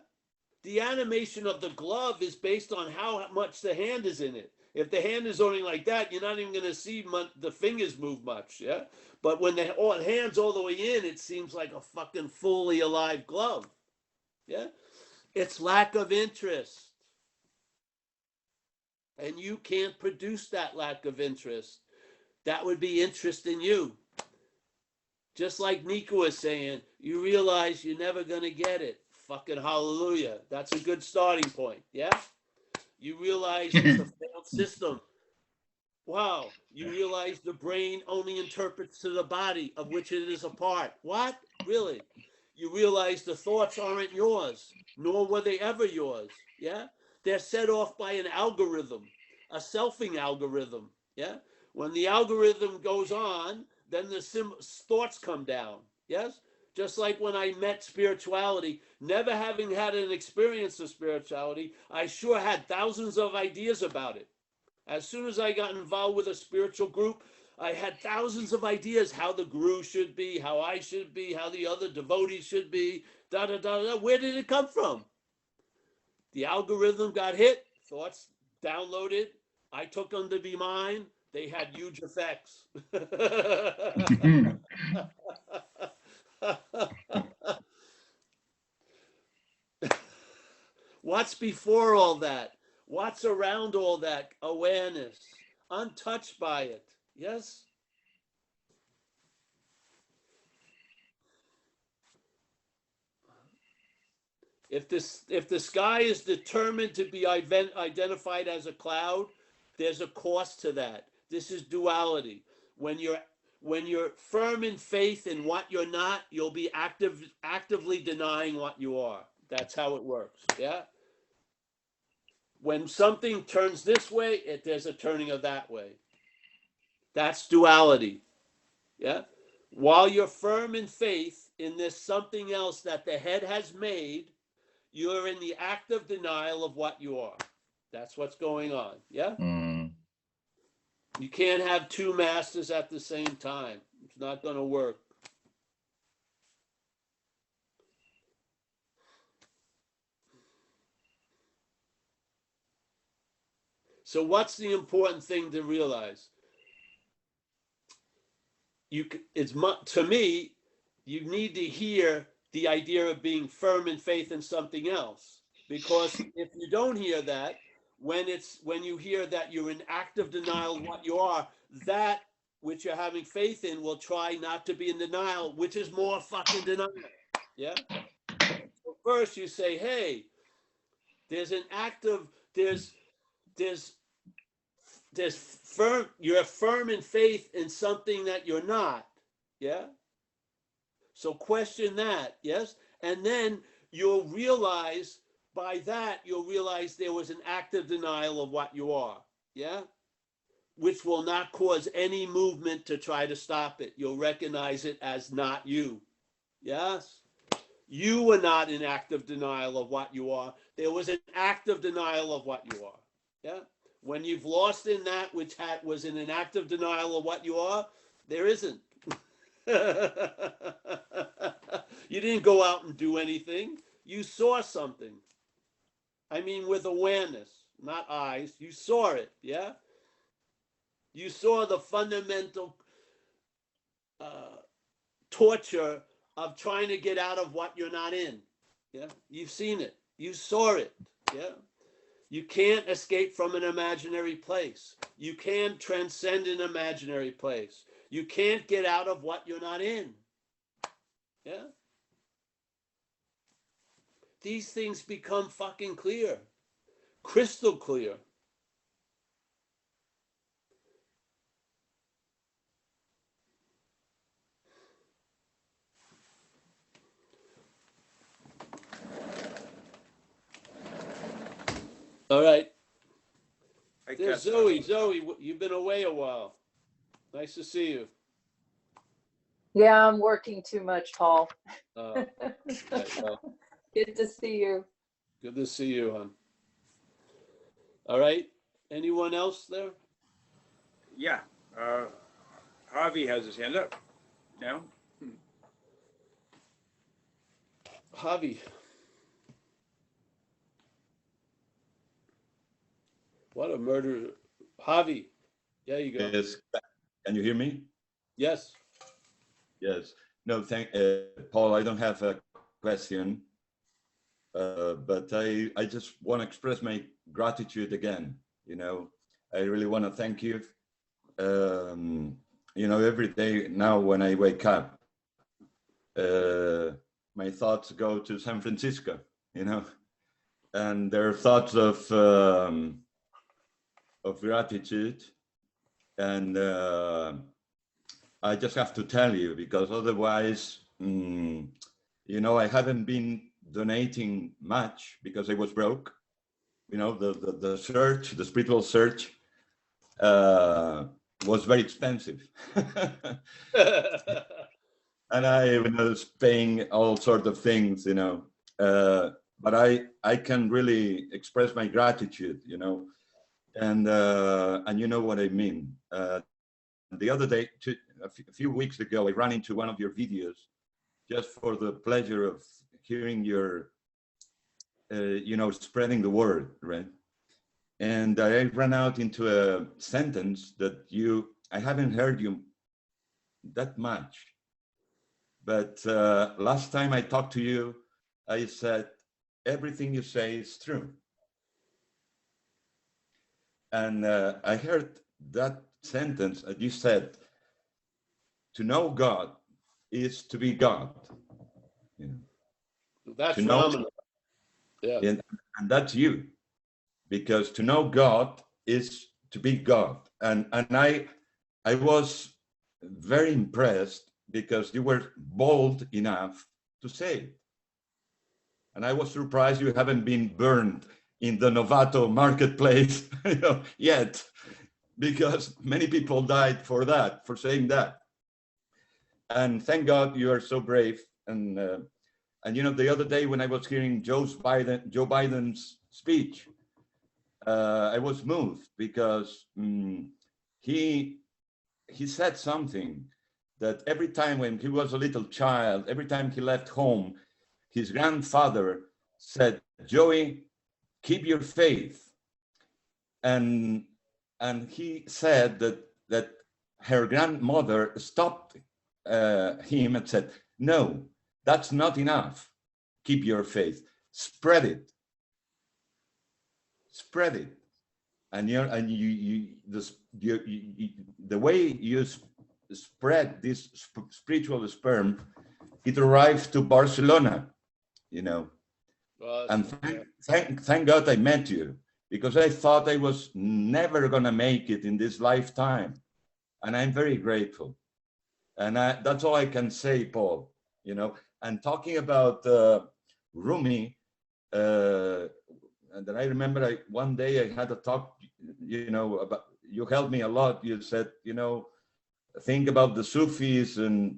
The animation of the glove is based on how much the hand is in it. If the hand is only like that, you're not even going to see the fingers move much. Yeah. But when the hand's all the way in, it seems like a fucking fully alive glove. Yeah. It's lack of interest. And you can't produce that lack of interest. That would be interest in you. Just like Nika was saying, you realize you're never going to get it. Fucking hallelujah. That's a good starting point. Yeah. You realize it's a failed system. Wow. You realize the brain only interprets to the body of which it is a part. What? Really? You realize the thoughts aren't yours, nor were they ever yours. Yeah. They're set off by an algorithm, a selfing algorithm. Yeah. When the algorithm goes on, then the thoughts come down. Yes. Just like when I met spirituality, never having had an experience of spirituality, I sure had thousands of ideas about it. As soon as I got involved with a spiritual group, I had thousands of ideas how the guru should be, how I should be, how the other devotees should be, da da da da. Where did it come from? The algorithm got hit, thoughts downloaded, I took them to be mine. They had huge effects. What's before all that? What's around all that? Awareness, untouched by it. Yes? If the sky is determined to be identified as a cloud, there's a cost to that. This is duality. When you're firm in faith in what you're not, you'll be actively denying what you are. That's how it works. Yeah. When something turns this way, there's a turning of that way. That's duality. Yeah. While you're firm in faith in this something else that the head has made, you're in the active denial of what you are. That's what's going on. Yeah. You can't have two masters at the same time. It's not going to work. So what's the important thing to realize? To me, you need to hear the idea of being firm in faith in something else. Because if you don't hear that, when you hear that you're in active denial of what you are, that which you're having faith in will try not to be in denial, which is more fucking denial. Yeah. So first you say, hey, you're firm in faith in something that you're not. Yeah. So question that. Yes. And then you'll realize there was an active denial of what you are. Yeah. Which will not cause any movement to try to stop it. You'll recognize it as not you. Yes. You were not in active denial of what you are. There was an active denial of what you are. Yeah. When you've lost in that which was in an active denial of what you are, there isn't. You didn't go out and do anything. You saw something. I mean, with awareness, not eyes. You saw it, yeah? You saw the fundamental torture of trying to get out of what you're not in. Yeah, you've seen it. You saw it. Yeah, you can't escape from an imaginary place. You can't transcend an imaginary place. You can't get out of what you're not in. Yeah, these things become fucking clear, crystal clear. All right. Hey, There's Kat, Zoe. Zoe, you've been away a while. Nice to see you. Yeah, I'm working too much, Paul. Right, well, Good to see you. good to see you, hon. All right. Anyone else there? Yeah. Javi has his hand up now. Javi. What a murder. Javi. There you go. Yes. Can you hear me? Yes. Yes. No, Paul, I don't have a question, but I just want to express my gratitude again. You know, I really want to thank you. You know, every day now when I wake up, my thoughts go to San Francisco, you know, and there are thoughts of gratitude. And I just have to tell you, because otherwise, you know, I haven't been donating much because I was broke. You know, the search, the spiritual search was very expensive. And I was paying all sorts of things, you know, but I can really express my gratitude, you know, and you know what I mean. The other day, a few weeks ago, I ran into one of your videos just for the pleasure of hearing your, you know, spreading the word, right? And I ran out into a sentence that I haven't heard you that much. But last time I talked to you, I said, everything you say is true. And I heard that sentence that you said, to know God is to be God. You know, That's to know, phenomenal. Yeah. and that's you, because to know God is to be God. And I was very impressed because you were bold enough to say it. And I was surprised you haven't been burned in the Novato marketplace, you know, yet, because many people died for that, for saying that. And thank God you are so brave. And you know, the other day when I was hearing Joe Biden's speech, I was moved because he said something that every time when he was a little child, every time he left home, his grandfather said, Joey, keep your faith. And he said that her grandmother stopped him and said, no, that's not enough. Keep your faith. Spread it. Spread it. And the way you spread this spiritual sperm, it arrived to Barcelona, you know. And thank God I met you, because I thought I was never gonna make it in this lifetime. And I'm very grateful. And that's all I can say, Paul, you know. And talking about Rumi, and then I remember one day I had a talk, you know, about, you helped me a lot. You said, you know, think about the Sufis and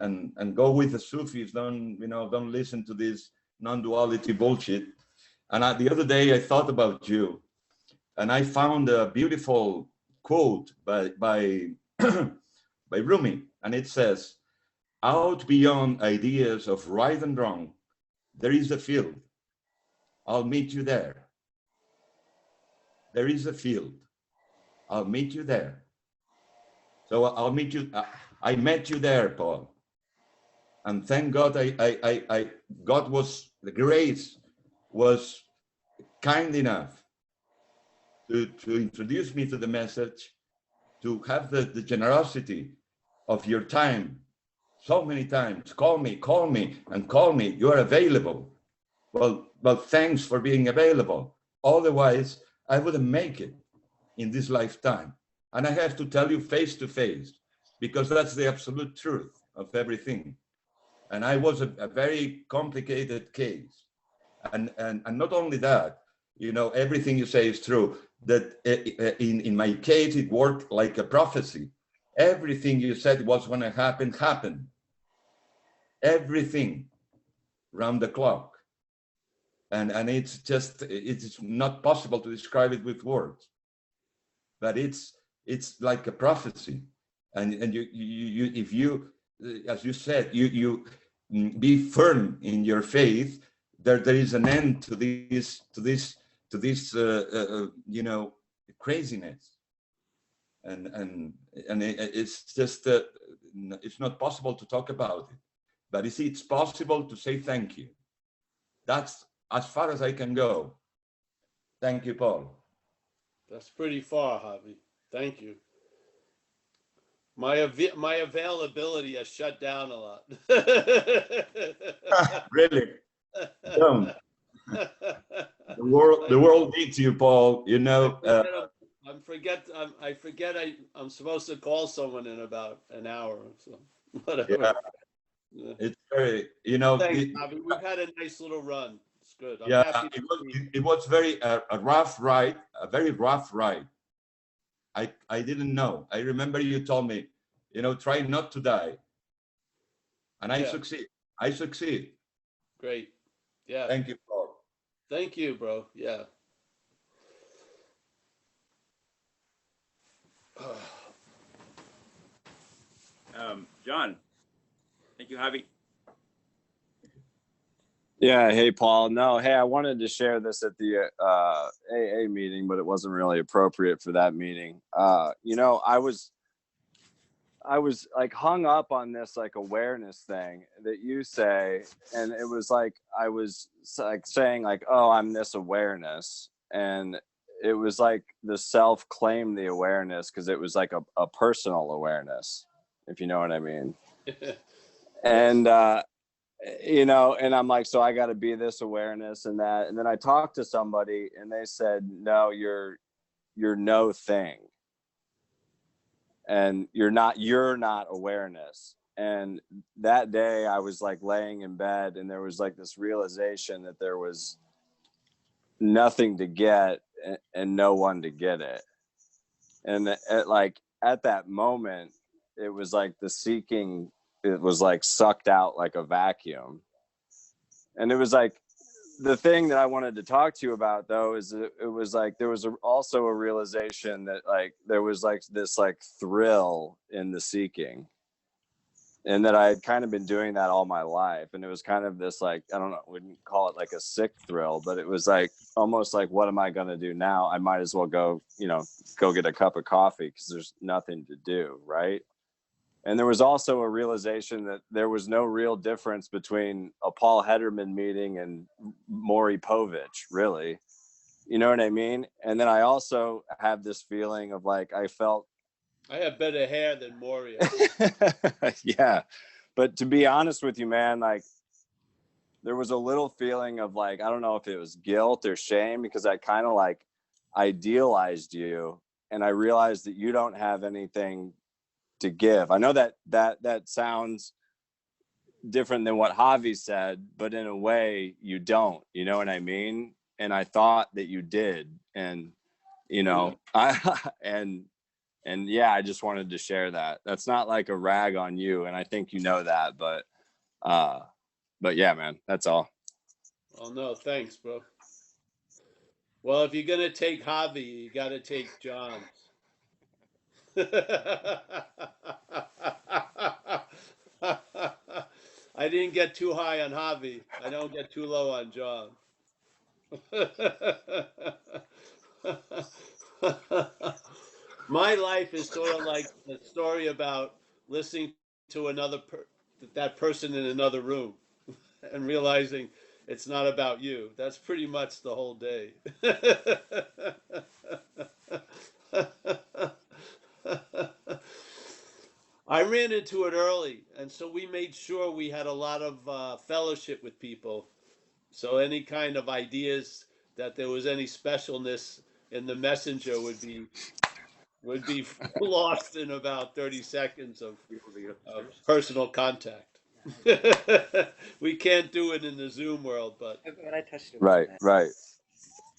go with the Sufis. Don't listen to this non-duality bullshit. And the other day I thought about you, and I found a beautiful quote by Rumi, and it says, out beyond ideas of right and wrong, there is a field. I'll meet you there. There is a field. I'll meet you there. So I'll meet you. I met you there, Paul. And thank God, God was, the grace was kind enough to introduce me to the message, to have the generosity of your time. So many times, call me, and call me. You are available. Well, thanks for being available. Otherwise, I wouldn't make it in this lifetime. And I have to tell you face to face, because that's the absolute truth of everything. And I was a very complicated case. And not only that, you know, everything you say is true, that in my case, it worked like a prophecy. Everything you said was going to happen, happened. Everything round the clock. And it's just, it's not possible to describe it with words, but it's like a prophecy. And you if you, as you said, you be firm in your faith, there is an end to this you know, craziness. And it's just it's not possible to talk about it, but you see, it's possible to say thank you. That's as far as I can go. Thank you, Paul. That's pretty far, Javi. Thank you. My availability has shut down a lot. Really? Don't. The world needs you, Paul. You know. I forget I'm supposed to call someone in about an hour or so. Whatever. Yeah. It's very, you know. Thanks, Javi. We've had a nice little run. It's good. I'm yeah, happy it was very a rough ride, a very rough ride. I didn't know. I remember you told me, you know, try not to die, and I succeed. I succeed. Great. Yeah. Thank you, Paul. Thank you, bro. Yeah. John. Thank you, Javi. Yeah. Hey, Paul. No. Hey, I wanted to share this at the AA meeting, but it wasn't really appropriate for that meeting. You know, I was like hung up on this like awareness thing that you say, and it was like I was like saying like, oh, I'm this awareness, and it was like the self claimed the awareness because it was like a personal awareness, if you know what I mean. And you know, and I'm like, so I got to be this awareness and that. And then I talked to somebody and they said, no, you're no thing. And you're not awareness. And that day I was like laying in bed and there was like this realization that there was nothing to get and no one to get it. And at that moment, it was like the seeking, it was like sucked out like a vacuum. And it was like, the thing that I wanted to talk to you about though, is that it was like, there was also a realization that like, there was like this like thrill in the seeking, and that I had kind of been doing that all my life. And it was kind of this, like, I don't know, wouldn't call it like a sick thrill, but it was like, almost like, what am I going to do now? I might as well go, you know, go get a cup of coffee because there's nothing to do. Right. And there was also a realization that there was no real difference between a Paul Hedderman meeting and Maury Povich, really. You know what I mean? And then I also have this feeling of like, I have better hair than Maury. Yeah. But to be honest with you, man, like there was a little feeling of like, I don't know if it was guilt or shame, because I kind of like idealized you and I realized that you don't have anything to give. I know that sounds different than what Javi said, but in a way you don't, you know what I mean? And I thought that you did. And, you know, and yeah, I just wanted to share that. That's not like a rag on you. And I think you know that, but yeah, man, that's all. Oh no, thanks, bro. Well, if you're going to take Javi, you got to take John. I didn't get too high on Javi. I don't get too low on John. My life is sort of like the story about listening to that person in another room and realizing it's not about you. That's pretty much the whole day. I ran into it early, and so we made sure we had a lot of fellowship with people. So any kind of ideas that there was any specialness in the messenger would be lost in about 30 seconds of personal contact. We can't do it in the Zoom world, but When I touched it. Right, right.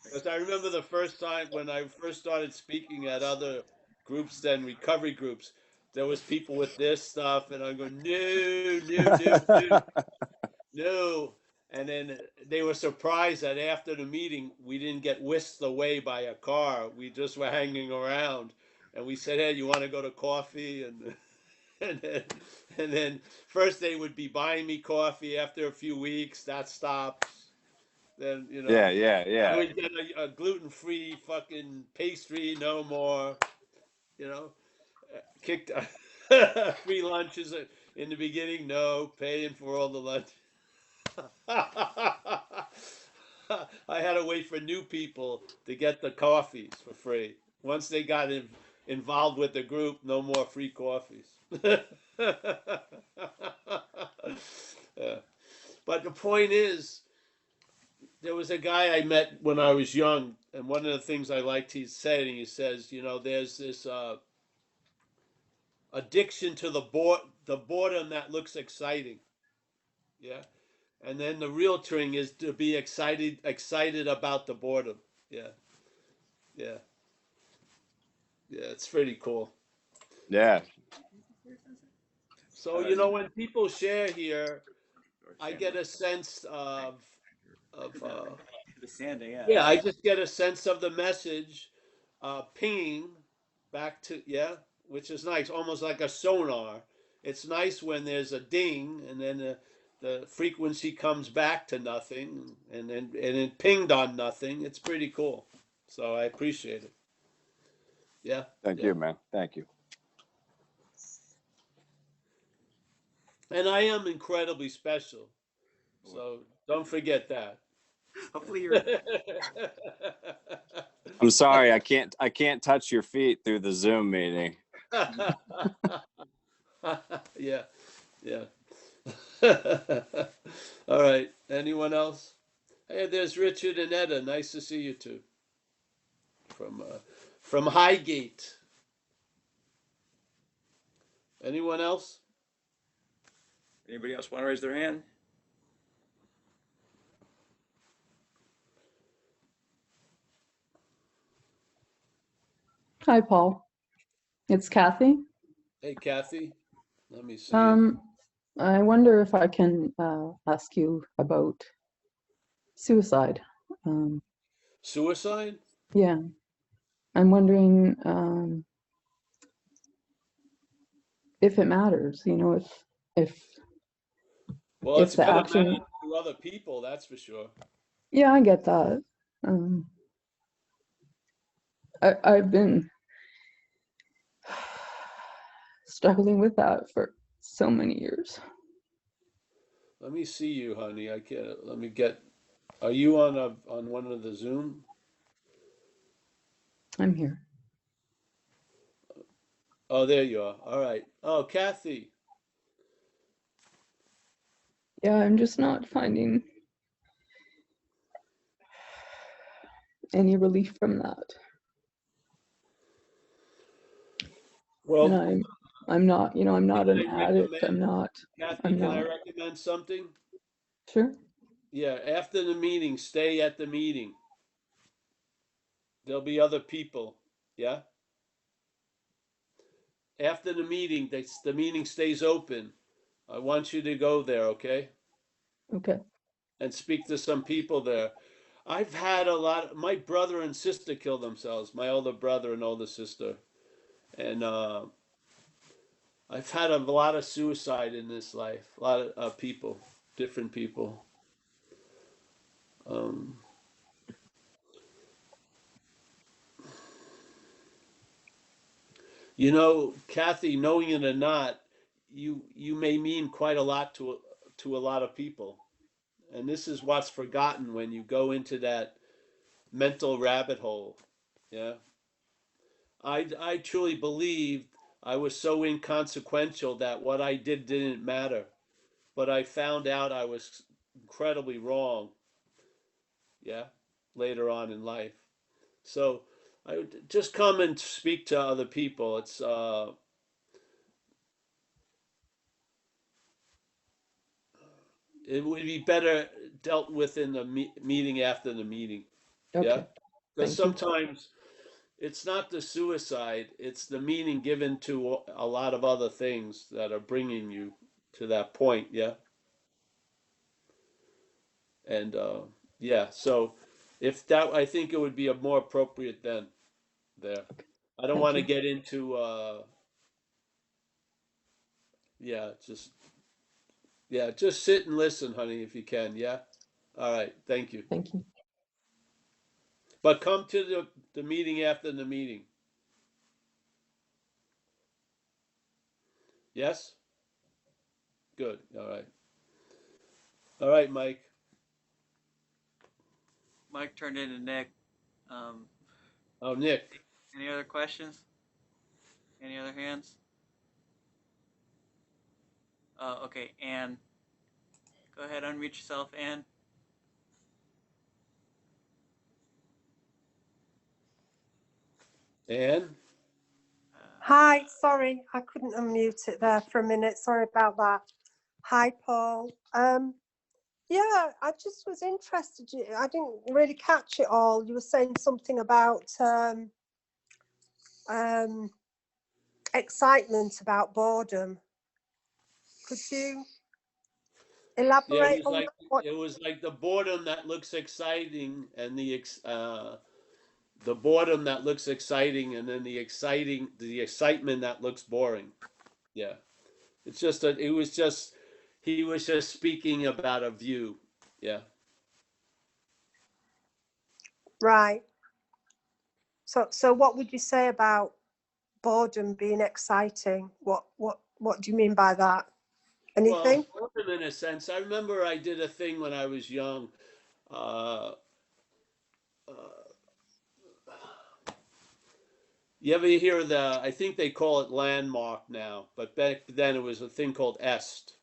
because I remember the first time when I first started speaking at other groups, then recovery groups, there was people with this stuff, and I'm going, no. And then they were surprised that after the meeting, we didn't get whisked away by a car. We just were hanging around. And we said, hey, you want to go to coffee? And and then, and then first they would be buying me coffee. After a few weeks, that stops. Then, Yeah, I would get a gluten-free fucking pastry, no more. Kicked free lunches in the beginning, no, paying for all the lunch. I had to wait for new people to get the coffees for free. Once they got involved with the group, no more free coffees. Yeah. But the point is, there was a guy I met when I was young, and one of the things I liked he says, there's this addiction to the boredom that looks exciting. Yeah. And then the real thing is to be excited about the boredom. Yeah. Yeah. Yeah, it's pretty cool. Yeah. So, when people share here, I get a sense of The sanding, yeah. yeah, I just get a sense of the message pinging back to, which is nice, almost like a sonar. It's nice when there's a ding and then the frequency comes back to nothing and it pinged on nothing. It's pretty cool. So I appreciate it. Yeah. Thank you, man. Thank you. And I am incredibly special. So don't forget that. Hopefully you're. I'm sorry, I can't touch your feet through the Zoom meeting. Yeah. Yeah. All right. Anyone else? Hey, there's Richard and Etta. Nice to see you two. From Highgate. Anyone else? Anybody else want to raise their hand? Hi, Paul. It's Kathy. Hey, Kathy. Let me see. I wonder if I can ask you about suicide. Suicide? Yeah, I'm wondering if it matters. If Well, it's the gonna action. matter to other people, that's for sure. Yeah, I get that. I've been struggling with that for so many years. Let me see you, honey. I can't. Let me get. Are you on one of the Zoom? I'm here. Oh, there you are. All right. Oh, Kathy. Yeah, I'm just not finding any relief from that. Well, And I'm not, I'm not an can I addict. recommend, Kathy, I'm can I not. recommend something? Sure. Yeah, after the meeting, stay at the meeting. There'll be other people. Yeah. After the meeting, the meeting stays open. I want you to go there, okay? Okay. And speak to some people there. I've had my brother and sister kill themselves, my older brother and older sister. And I've had a lot of suicide in this life, a lot of people, different people. Um, you know, Kathy, knowing it or not, you may mean quite a lot to a lot of people, and this is what's forgotten when you go into that mental rabbit hole. Yeah, I truly believed I was so inconsequential that what I did didn't matter, but I found out I was incredibly wrong. Yeah, later on in life. So I would just come and speak to other people. It would be better dealt with in the meeting after the meeting. Yeah, Okay, because thank you. sometimes it's not the suicide; it's the meaning given to a lot of other things that are bringing you to that point. Yeah, and yeah. So if that, I think it would be a more appropriate then. There, I don't Thank want to you. get into. Yeah, just sit and listen, honey, if you can. Yeah. All right. Thank you. Thank you. But come to the meeting after the meeting. Yes? Good. All right. All right, Mike. Mike turned into Nick. Um, Oh, Nick. any other questions? Any other hands? Okay, Anne. Go ahead, unmute yourself, Anne. Ann? Hi, sorry, I couldn't unmute it there for a minute. Sorry about that. Hi, Paul. Yeah, I just was interested. I didn't really catch it all. You were saying something about excitement about boredom. Could you Yeah, elaborate on that? it was like the boredom that looks exciting and the boredom that looks exciting and then the excitement that looks boring. Yeah. It's just that he was just speaking about a view. Yeah. Right. So what would you say about boredom being exciting? What do you mean by that? Well, Anything? boredom in a sense. I remember I did a thing when I was young. Uh, you ever hear I think they call it landmark now, but back then it was a thing called EST.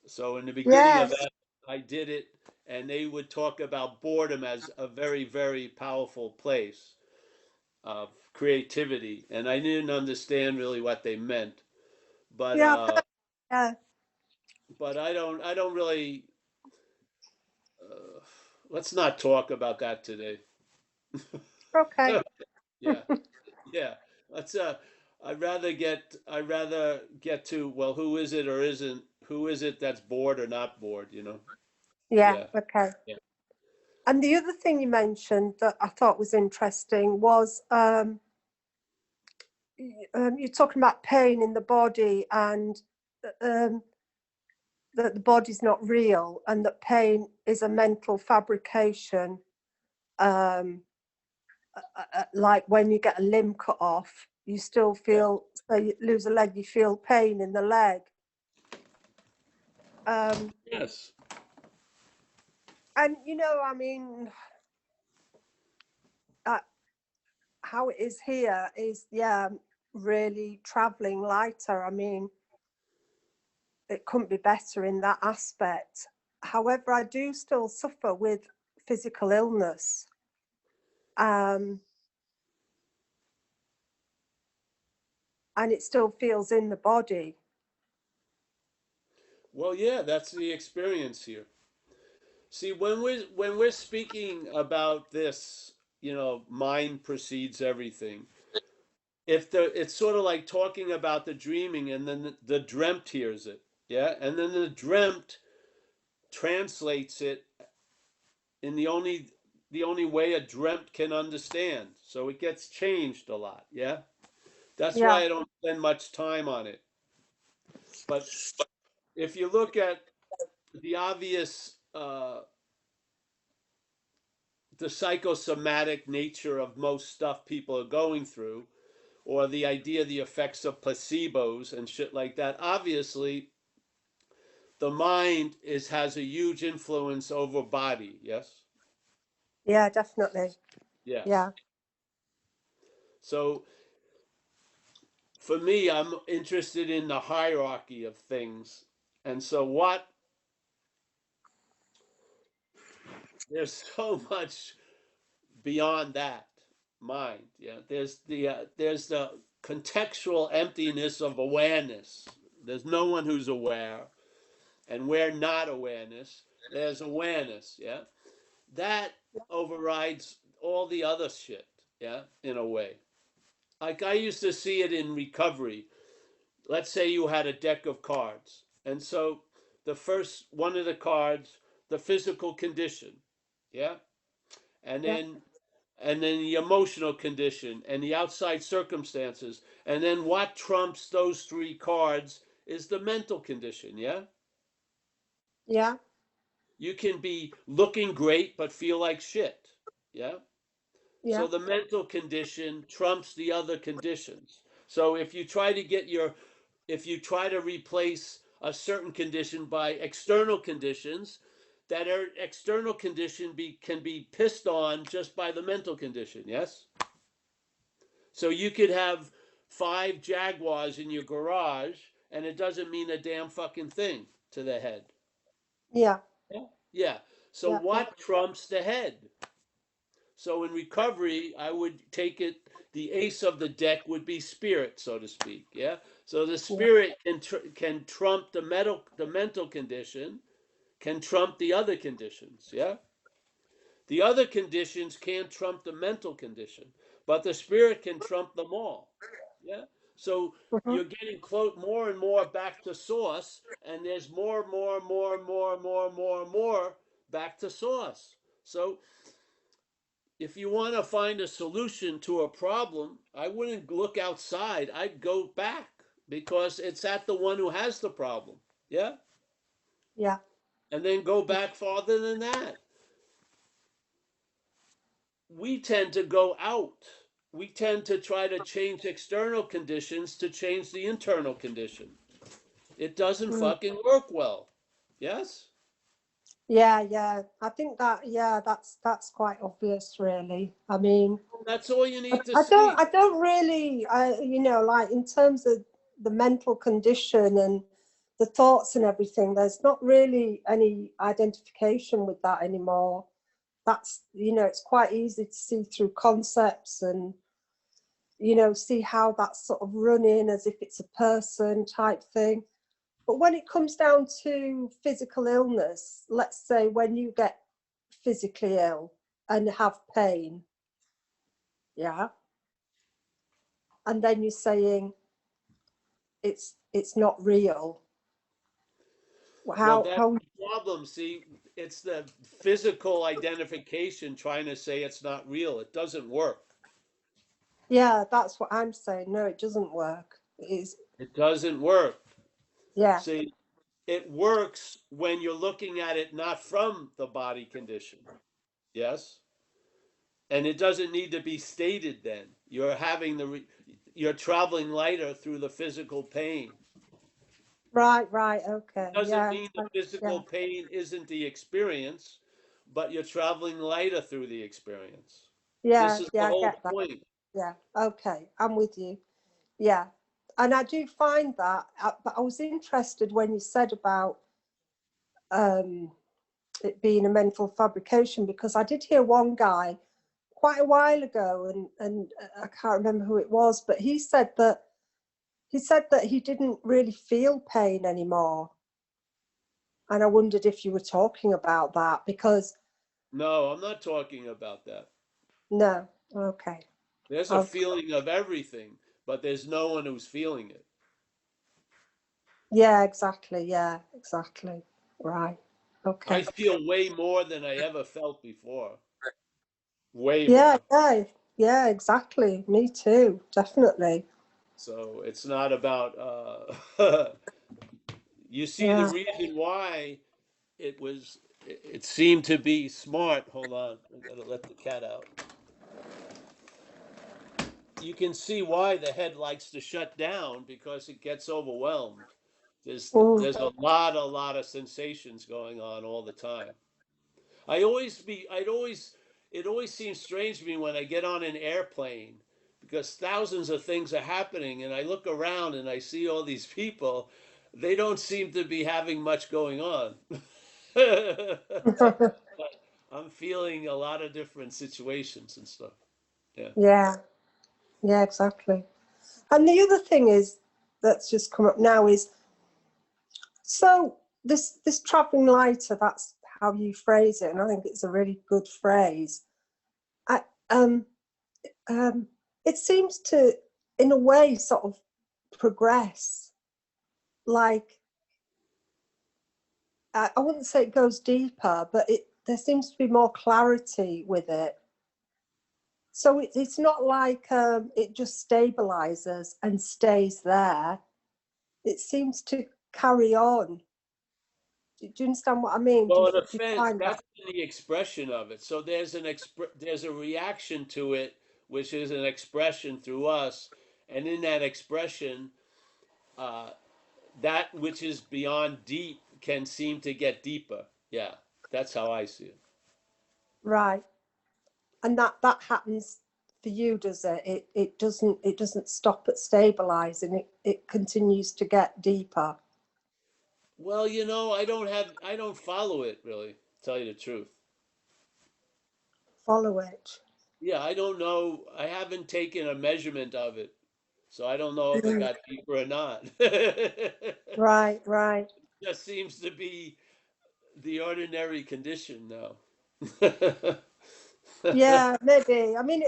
So in the beginning of Yes. EST, I did it, and they would talk about boredom as a very, very powerful place of creativity. And I didn't understand really what they meant. But Yeah. Yeah. I don't really, uh, let's not talk about that today. Okay. Yeah. Yeah, let's. I'd rather get to well, who is it or isn't? Who is it that's bored or not bored? You know? Yeah. Yeah, Okay. yeah, And the other thing you mentioned that I thought was interesting was you're talking about pain in the body and um, that the body's not real and that pain is a mental fabrication. Um, like when you get a limb cut off, you still yeah. feel, so you lose a leg, you feel pain in the leg. Yes. And, you know, I mean, how it is here is, yeah, really traveling lighter. I mean, it couldn't be better in that aspect. However, I do still suffer with physical illness. And it still feels in the body. Well, yeah, that's the experience here. See, when we're speaking about this, you know, mind precedes everything. If it's sort of like talking about the dreaming, and then the dreamt hears it, yeah, and then the dreamt translates it in the only way a dreamt can understand. So it gets changed a lot. Yeah. That's Yeah. why I don't spend much time on it. But if you look at the obvious, the psychosomatic nature of most stuff people are going through, or the idea, the effects of placebos and shit like that, obviously the mind has a huge influence over body. Yes. Yeah, definitely. Yes. Yeah. So for me, I'm interested in the hierarchy of things. And so there's so much beyond that mind. Yeah. There's the contextual emptiness of awareness. There's no one who's aware, and we're not awareness. There's awareness. Yeah. That overrides all the other shit. Yeah. In a way. Like I used to see it in recovery. Let's say you had a deck of cards. And so the first one of the cards, the physical condition. Yeah. And Yeah. then the emotional condition and the outside circumstances. And then what trumps those three cards is the mental condition. Yeah. Yeah. You can be looking great but feel like shit. Yeah. So Yeah. the mental condition trumps the other conditions. So if you try to replace a certain condition by external conditions, that external condition can be pissed on just by the mental condition. Yes. So you could have 5 Jaguars in your garage, and it doesn't mean a damn fucking thing to the head. Yeah. Yeah. So Yeah. what trumps the head? So in recovery, I would take it, the ace of the deck would be spirit, so to speak. Yeah. So the spirit can trump the mental condition, can trump the other conditions. Yeah. The other conditions can't trump the mental condition, but the spirit can trump them all. Yeah. So Mhm. you're getting more and more back to source, and there's more back to source. So if you want to find a solution to a problem, I wouldn't look outside. I'd go back because it's at the one who has the problem. Yeah. Yeah. And then go back farther than that. We tend to go out. We tend to try to change external conditions to change the internal condition. It doesn't Mm. fucking work well. Yes? Yeah. Yeah. I think that, yeah, that's quite obvious, really. I mean, That's all you need to I see. don't really, like in terms of the mental condition and the thoughts and everything, there's not really any identification with that anymore. That's, it's quite easy to see through concepts and, see how that's sort of running as if it's a person type thing. But when it comes down to physical illness, let's say when you get physically ill and have pain, yeah, and then you're saying it's not real. Well, How that's the problem. See, it's the physical identification trying to say it's not real. It doesn't work. Yeah, that's what I'm saying. No, it doesn't work. It doesn't work. Yeah. See, it works when you're looking at it not from the body condition. Yes? And it doesn't need to be stated then. You're traveling lighter through the physical pain. Right, okay. It doesn't Yeah. mean the Yeah. physical pain isn't the experience, but you're traveling lighter through the experience. Yeah, This is the yeah, I whole get that. point. Yeah. Okay. I'm with you. Yeah. And I do find that, but I was interested when you said about it being a mental fabrication, because I did hear one guy quite a while ago, and I can't remember who it was, but he said that he didn't really feel pain anymore. And I wondered if you were talking about that, because No, I'm not talking about that. no, okay. There's a feeling of everything, but there's no one who's feeling it. Yeah, exactly. Yeah, exactly. Right. Okay. I feel way more than I ever felt before. Way Yeah, more. yeah, exactly. Me too, definitely. So it's not about You see the Yeah. reason why it seemed to be smart. Hold on, I gotta let the cat out. You can see why the head likes to shut down because it gets overwhelmed. Mm. There's a lot of sensations going on all the time. It always seems strange to me when I get on an airplane because thousands of things are happening and I look around and I see all these people. They don't seem to be having much going on. I'm feeling a lot of different situations and stuff. Yeah. Yeah. Yeah, exactly. And the other thing is that's just come up now is, so this traveling lighter, that's how you phrase it, and I think it's a really good phrase. I, it seems to, in a way, sort of progress. Like, I wouldn't say it goes deeper, but there seems to be more clarity with it. So it's not like it just stabilizes and stays there. It seems to carry on. Do you understand what I mean? Well, an Do you offense, find that? that's the expression of it. So there's a reaction to it, which is an expression through us, and in that expression, uh, that which is beyond deep can seem to get deeper. Yeah, that's how I see it. Right. And that happens for you, does it? It doesn't stop at stabilizing. It continues to get deeper. Well, I don't follow it really, to tell you the truth. Follow it. Yeah, I don't know. I haven't taken a measurement of it, so I don't know if it got deeper or not. Right, right. Just seems to be the ordinary condition now. Yeah, maybe. I mean,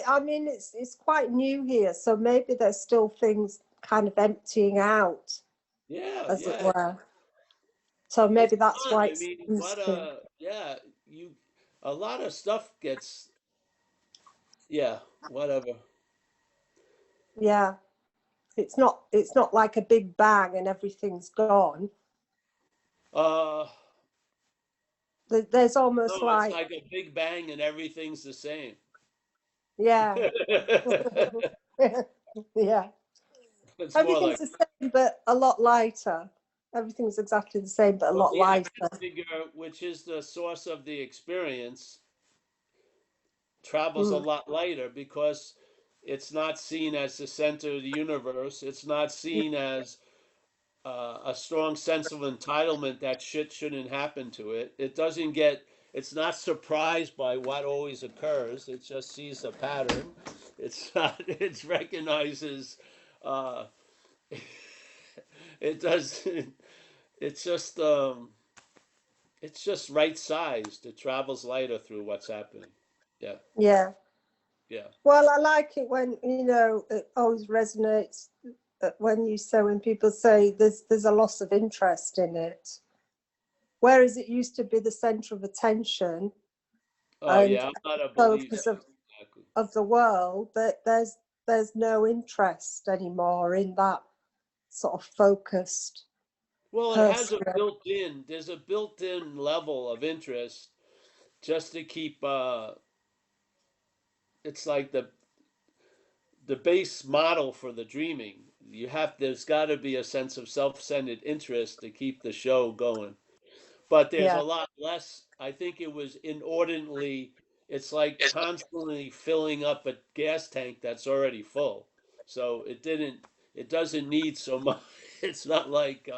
it's quite new here, so maybe there's still things kind of emptying out, Yeah, as it yeah. were. So It's maybe that's fun. why I it's mean, interesting. yeah, a lot of stuff gets, yeah, whatever. Yeah, it's not like a big bang and everything's gone. Uh, There's almost no, it's like, like a big bang and everything's the same. yeah, yeah. It's more Everything's like, the same, but a lot lighter. Everything's exactly the same, but a well, lot the lighter. action figure, which is the source of the experience, travels a Mm. lot lighter because it's not seen as the center of the universe. It's not seen as a strong sense of entitlement that shit shouldn't happen to it. It's not surprised by what always occurs. It just sees a pattern. It recognizes, uh, it does, it's just right sized. It travels lighter through what's happening. Yeah, Yeah. yeah. Well, I like it when, it always resonates when people say there's a loss of interest in it. Whereas it used to be the center of attention Oh and yeah, I'm not a believer. focus Exactly. of the world, that there's no interest anymore in that sort of focused Well, person. there's a built-in level of interest just to keep it's like the base model for the dreaming. There's got to be a sense of self-centered interest to keep the show going. But there's Yeah, a lot less. I think it was inordinately, it's like constantly filling up a gas tank that's already full. So it doesn't need so much. It's not like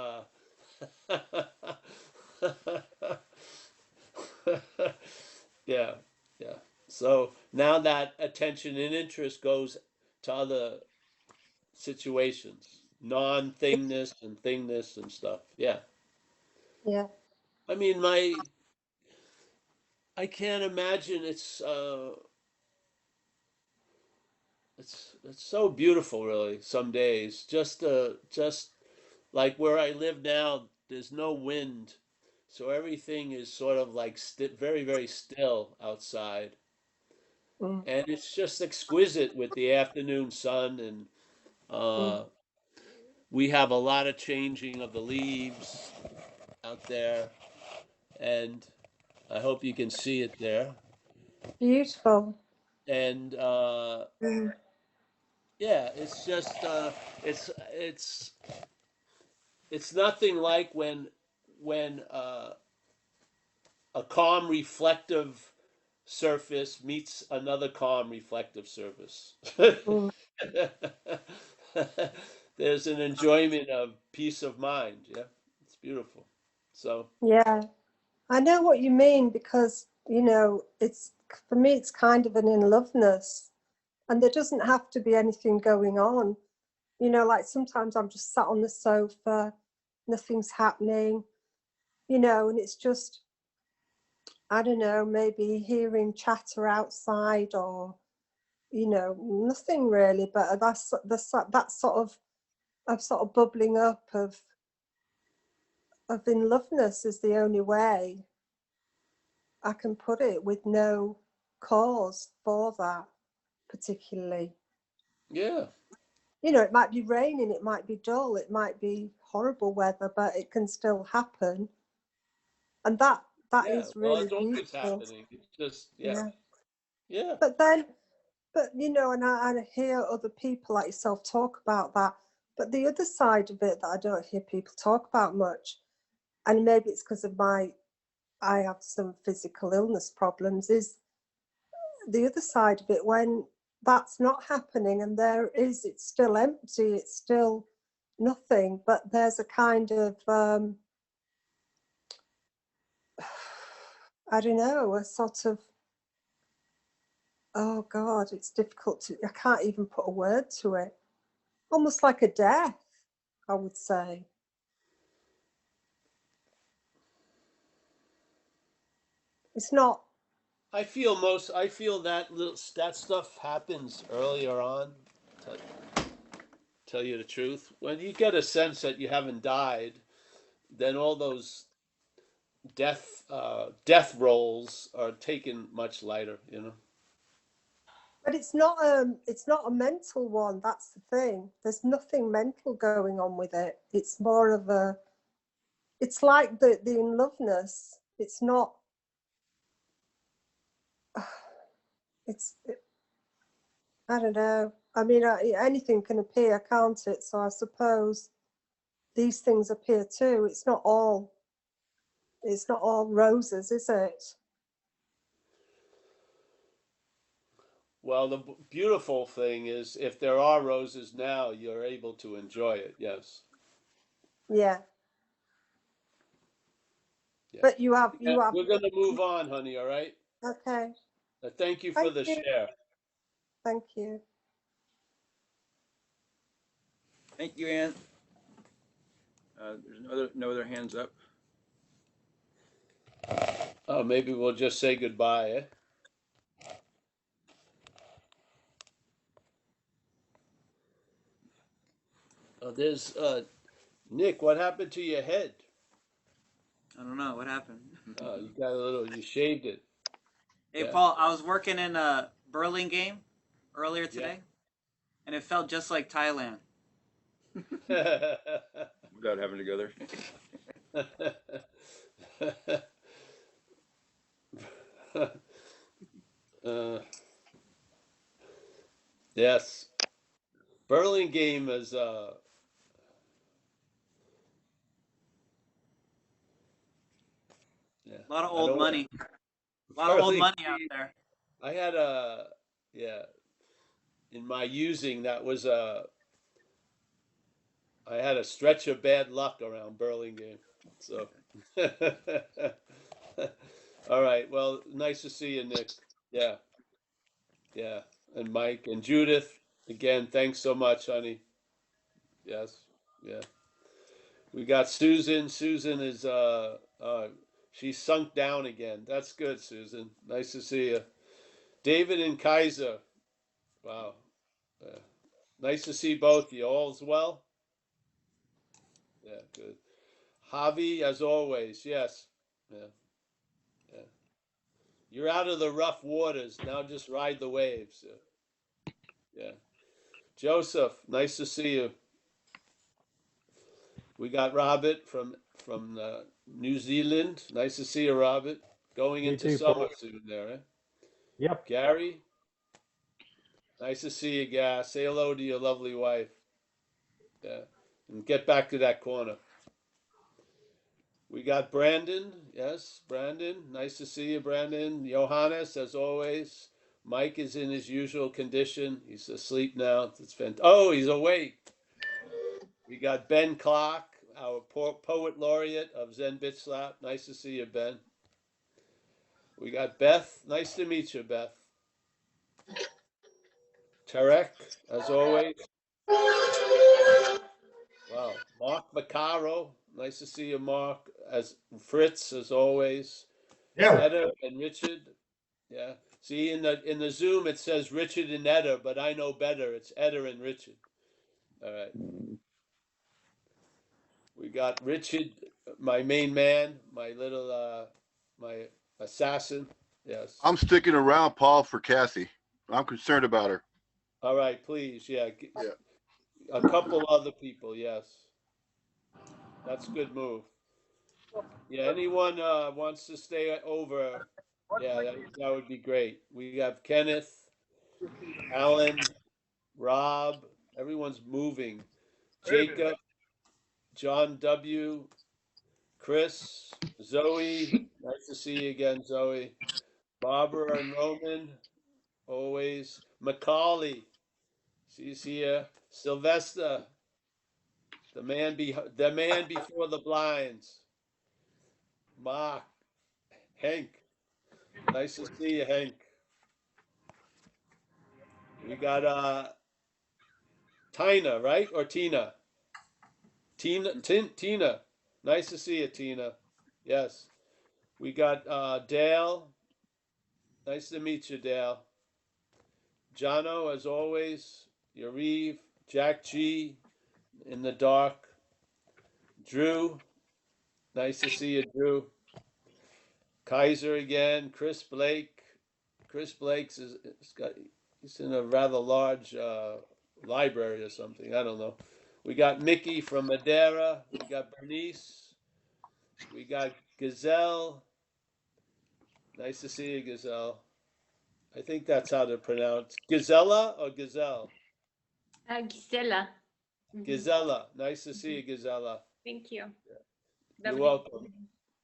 yeah, yeah. So now that attention and interest goes to other situations, non-thingness and thingness and stuff. Yeah. yeah, I mean, I can't imagine it's so beautiful really some days. Just like where I live now, there's no wind. So everything is sort of like very, very still outside. mm, And it's just exquisite with the afternoon sun and mm, we have a lot of changing of the leaves out there, and I hope you can see it there. Beautiful. And Mm. yeah, it's just it's nothing like when a calm reflective surface meets another calm reflective surface. Mm. There's an enjoyment of peace of mind. Yeah, it's beautiful. So Yeah, I know what you mean because, you know, it's for me, it's kind of an in loveness, and there doesn't have to be anything going on. You know, like sometimes I'm just sat on the sofa, nothing's happening, you know, and it's just, I don't know, maybe hearing chatter outside or, you know, nothing really, but that sort of bubbling up of in loveness is the only way I can put it, with no cause for that particularly. yeah, You know, it might be raining, it might be dull, it might be horrible weather, but it can still happen. And that yeah. is Well, really it's always beautiful. happening. It's just yeah, Yeah. yeah. But then, but you know, and I hear other people like yourself talk about that. But the other side of it that I don't hear people talk about much, and maybe it's because of I have some physical illness problems, is the other side of it when that's not happening and it's still empty, it's still nothing, but there's a kind of I don't know, a sort of, oh God, it's difficult to, I can't even put a word to it, almost like a death, I would say. It's not. I feel that that stuff happens earlier on. To tell you the truth, when you get a sense that you haven't died, then all those death rolls are taken much lighter. You know. But it's not a mental one, that's the thing. There's nothing mental going on with it. It's more of a, it's like the in loveness. It's not, it's, I don't know. I mean, anything can appear, can't it? So I suppose these things appear too. It's not all roses, is it? Well, the beautiful thing is, if there are roses now, you're able to enjoy it. Yes. Yeah. Yeah. But Yeah, you have, we're gonna move on, honey. All right. okay. Thank you for Thank the you. share. Thank you. Thank you, Ann. There's no other hands up. Oh, maybe we'll just say goodbye. Eh? Oh, there's Nick. What happened to your head? I don't know what happened. Oh, you got a little. You shaved it. Hey, Yeah. Paul, I was working in a Berlin game earlier Yeah. today, and it felt just like Thailand. Without having to go there. Yes. Berlin game is yeah. A lot of I old don't want money. A lot of old Berlin money out game. there. I had a yeah. In my using, that was I had a stretch of bad luck around Burlingame. So, all right. Well, nice to see you, Nick. Yeah, yeah. And Mike and Judith, again, thanks so much, honey. Yes, yeah. We got Susan. Susan is she's sunk down again. That's good, Susan. Nice to see you. David and Kaiser. Wow. Uh, nice to see both of you. All's well. Yeah, good. Javi, as always, yes. Yeah, yeah. You're out of the rough waters. Now just ride the waves. Yeah. Joseph, nice to see you. We got Robert from New Zealand. Nice to see you, Robert. Going You into too, summer Paul. soon there, eh? Yep. Gary, nice to see you, Gary. Say hello to your lovely wife. Yeah. And get back to that corner. We got Brandon. Yes, Brandon. Nice to see you, Brandon. Johannes, as always. Mike is in his usual condition. He's asleep now. It's fantastic. Oh, he's awake. We got Ben Clark, our poet laureate of Zen Bitch Slap. Nice to see you, Ben. We got Beth. Nice to meet you, Beth. Tarek, as always. Wow. Mark Vaccaro. Nice to see you, Mark. As Fritz, as always. Yeah. Etta and Richard. Yeah. See, in the Zoom it says Richard and Etta, but I know better. It's Etta and Richard. All right. We got Richard, my main man, my little my assassin. Yes. I'm sticking around, Paul, for Kathy. I'm concerned about her. All right, please. Yeah. Yeah. A couple other people, yes. That's a good move. Yeah, anyone wants to stay over, yeah, that would be great. We have Kenneth, Alan, Rob, everyone's moving. Jacob, John W., Chris, Zoe, nice to see you again, Zoe. Barbara and Roman, always. Macaulay, she's here. Sylvester, the man before the blinds. Mark, Hank, nice to see you, Hank. We got Tina, right? Or Tina? Tina. Nice to see you, Tina. Yes. We got Dale. Nice to meet you, Dale. Jono, as always. Yariv, Jack G, in the dark. Drew. Nice to see you, Drew. Kaiser again. Chris Blake. Chris Blake's he's in a rather large library or something. I don't know. We got Mickey from Madeira. We got Bernice. We got Gazelle. Nice to see you, Gazelle. I think that's how to pronounce Gazella or Gazelle. Gisela. Gazella. Nice to see you, Gazella. Thank you. You're welcome.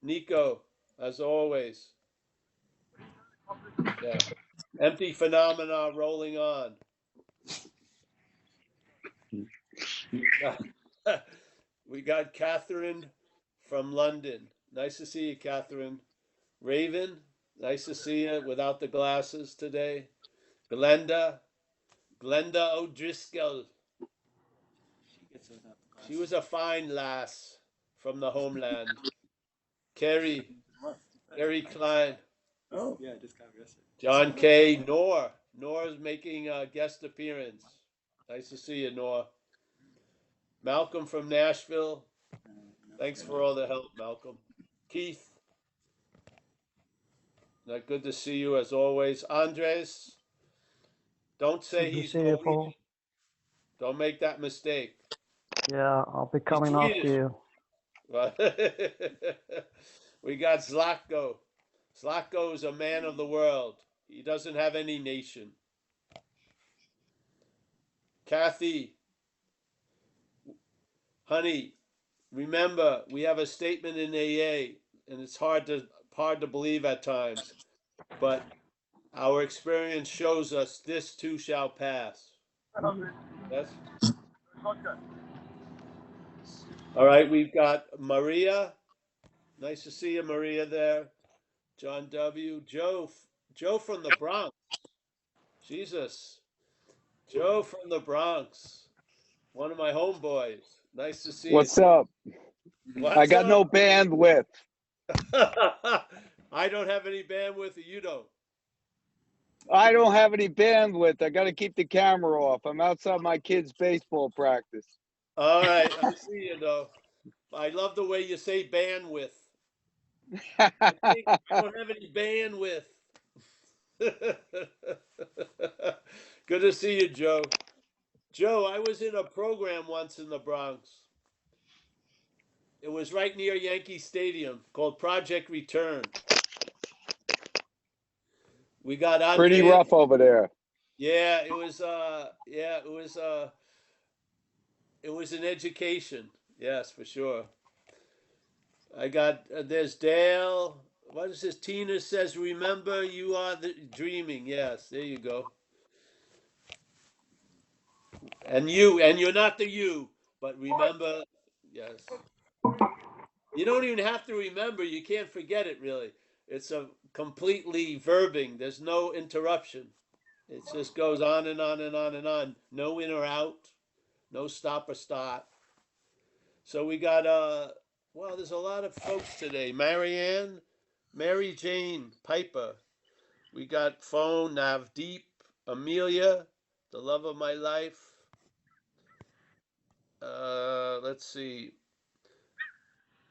Nico, as always. Yeah. Empty phenomena rolling on. We got Catherine from London. Nice to see you, Catherine. Raven, nice to see you without the glasses today. Glenda O'Driscoll. She was a fine lass from the homeland. Kerry Klein. Oh, yeah, just got yesterday. John K. Nor's making a guest appearance. Nice to see you, Nor. Malcolm from Nashville. Thanks for all the help, Malcolm. Keith. Good to see you as always. Andres. Don't say Good to he's see you, Paul. Don't make that mistake. Yeah, I'll be coming after you. We got Zlatko. Zlatko is a man of the world. He doesn't have any nation. Kathy, honey, remember we have a statement in AA, and it's hard to believe at times, but our experience shows us this too shall pass. Yes. All right, we've got Maria. Nice to see you, Maria, there. John W. Joe from the Bronx. Jesus. Joe from the Bronx. One of my homeboys. Nice to see you. What's up? I got no bandwidth. I don't have any bandwidth, or you don't. I don't have any bandwidth. I got to keep the camera off. I'm outside my kid's baseball practice. All right, I see you, though. I love the way you say bandwidth. I don't have any bandwidth. Good to see you, Joe. Joe, I was in a program once in the Bronx. It was right near Yankee Stadium, called Project Return. We got Pretty Andrea. rough over there. Yeah, it was. It was an education. Yes, for sure. I got. There's Dale. What is this? Tina says, "Remember, you are the dreaming." Yes, there you go. And you're not the you, but remember. Yes. You don't even have to remember. You can't forget it, really. It's a completely verbing. There's no interruption. It just goes on and on and on and on. No in or out. No stop or start. So we got well, there's a lot of folks today. Marianne, Mary Jane Piper. We got Phone, Navdeep, Amelia, the love of my life. Let's see.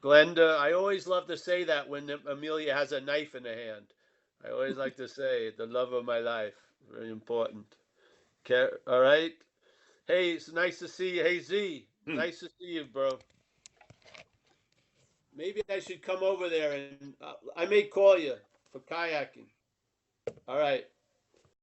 Glenda, I always love to say that when Amelia has a knife in her hand. I always like to say, the love of my life. Very important. All right. Hey, it's nice to see you. Hey, Z, nice to see you, bro. Maybe I should come over there and I may call you for kayaking. All right.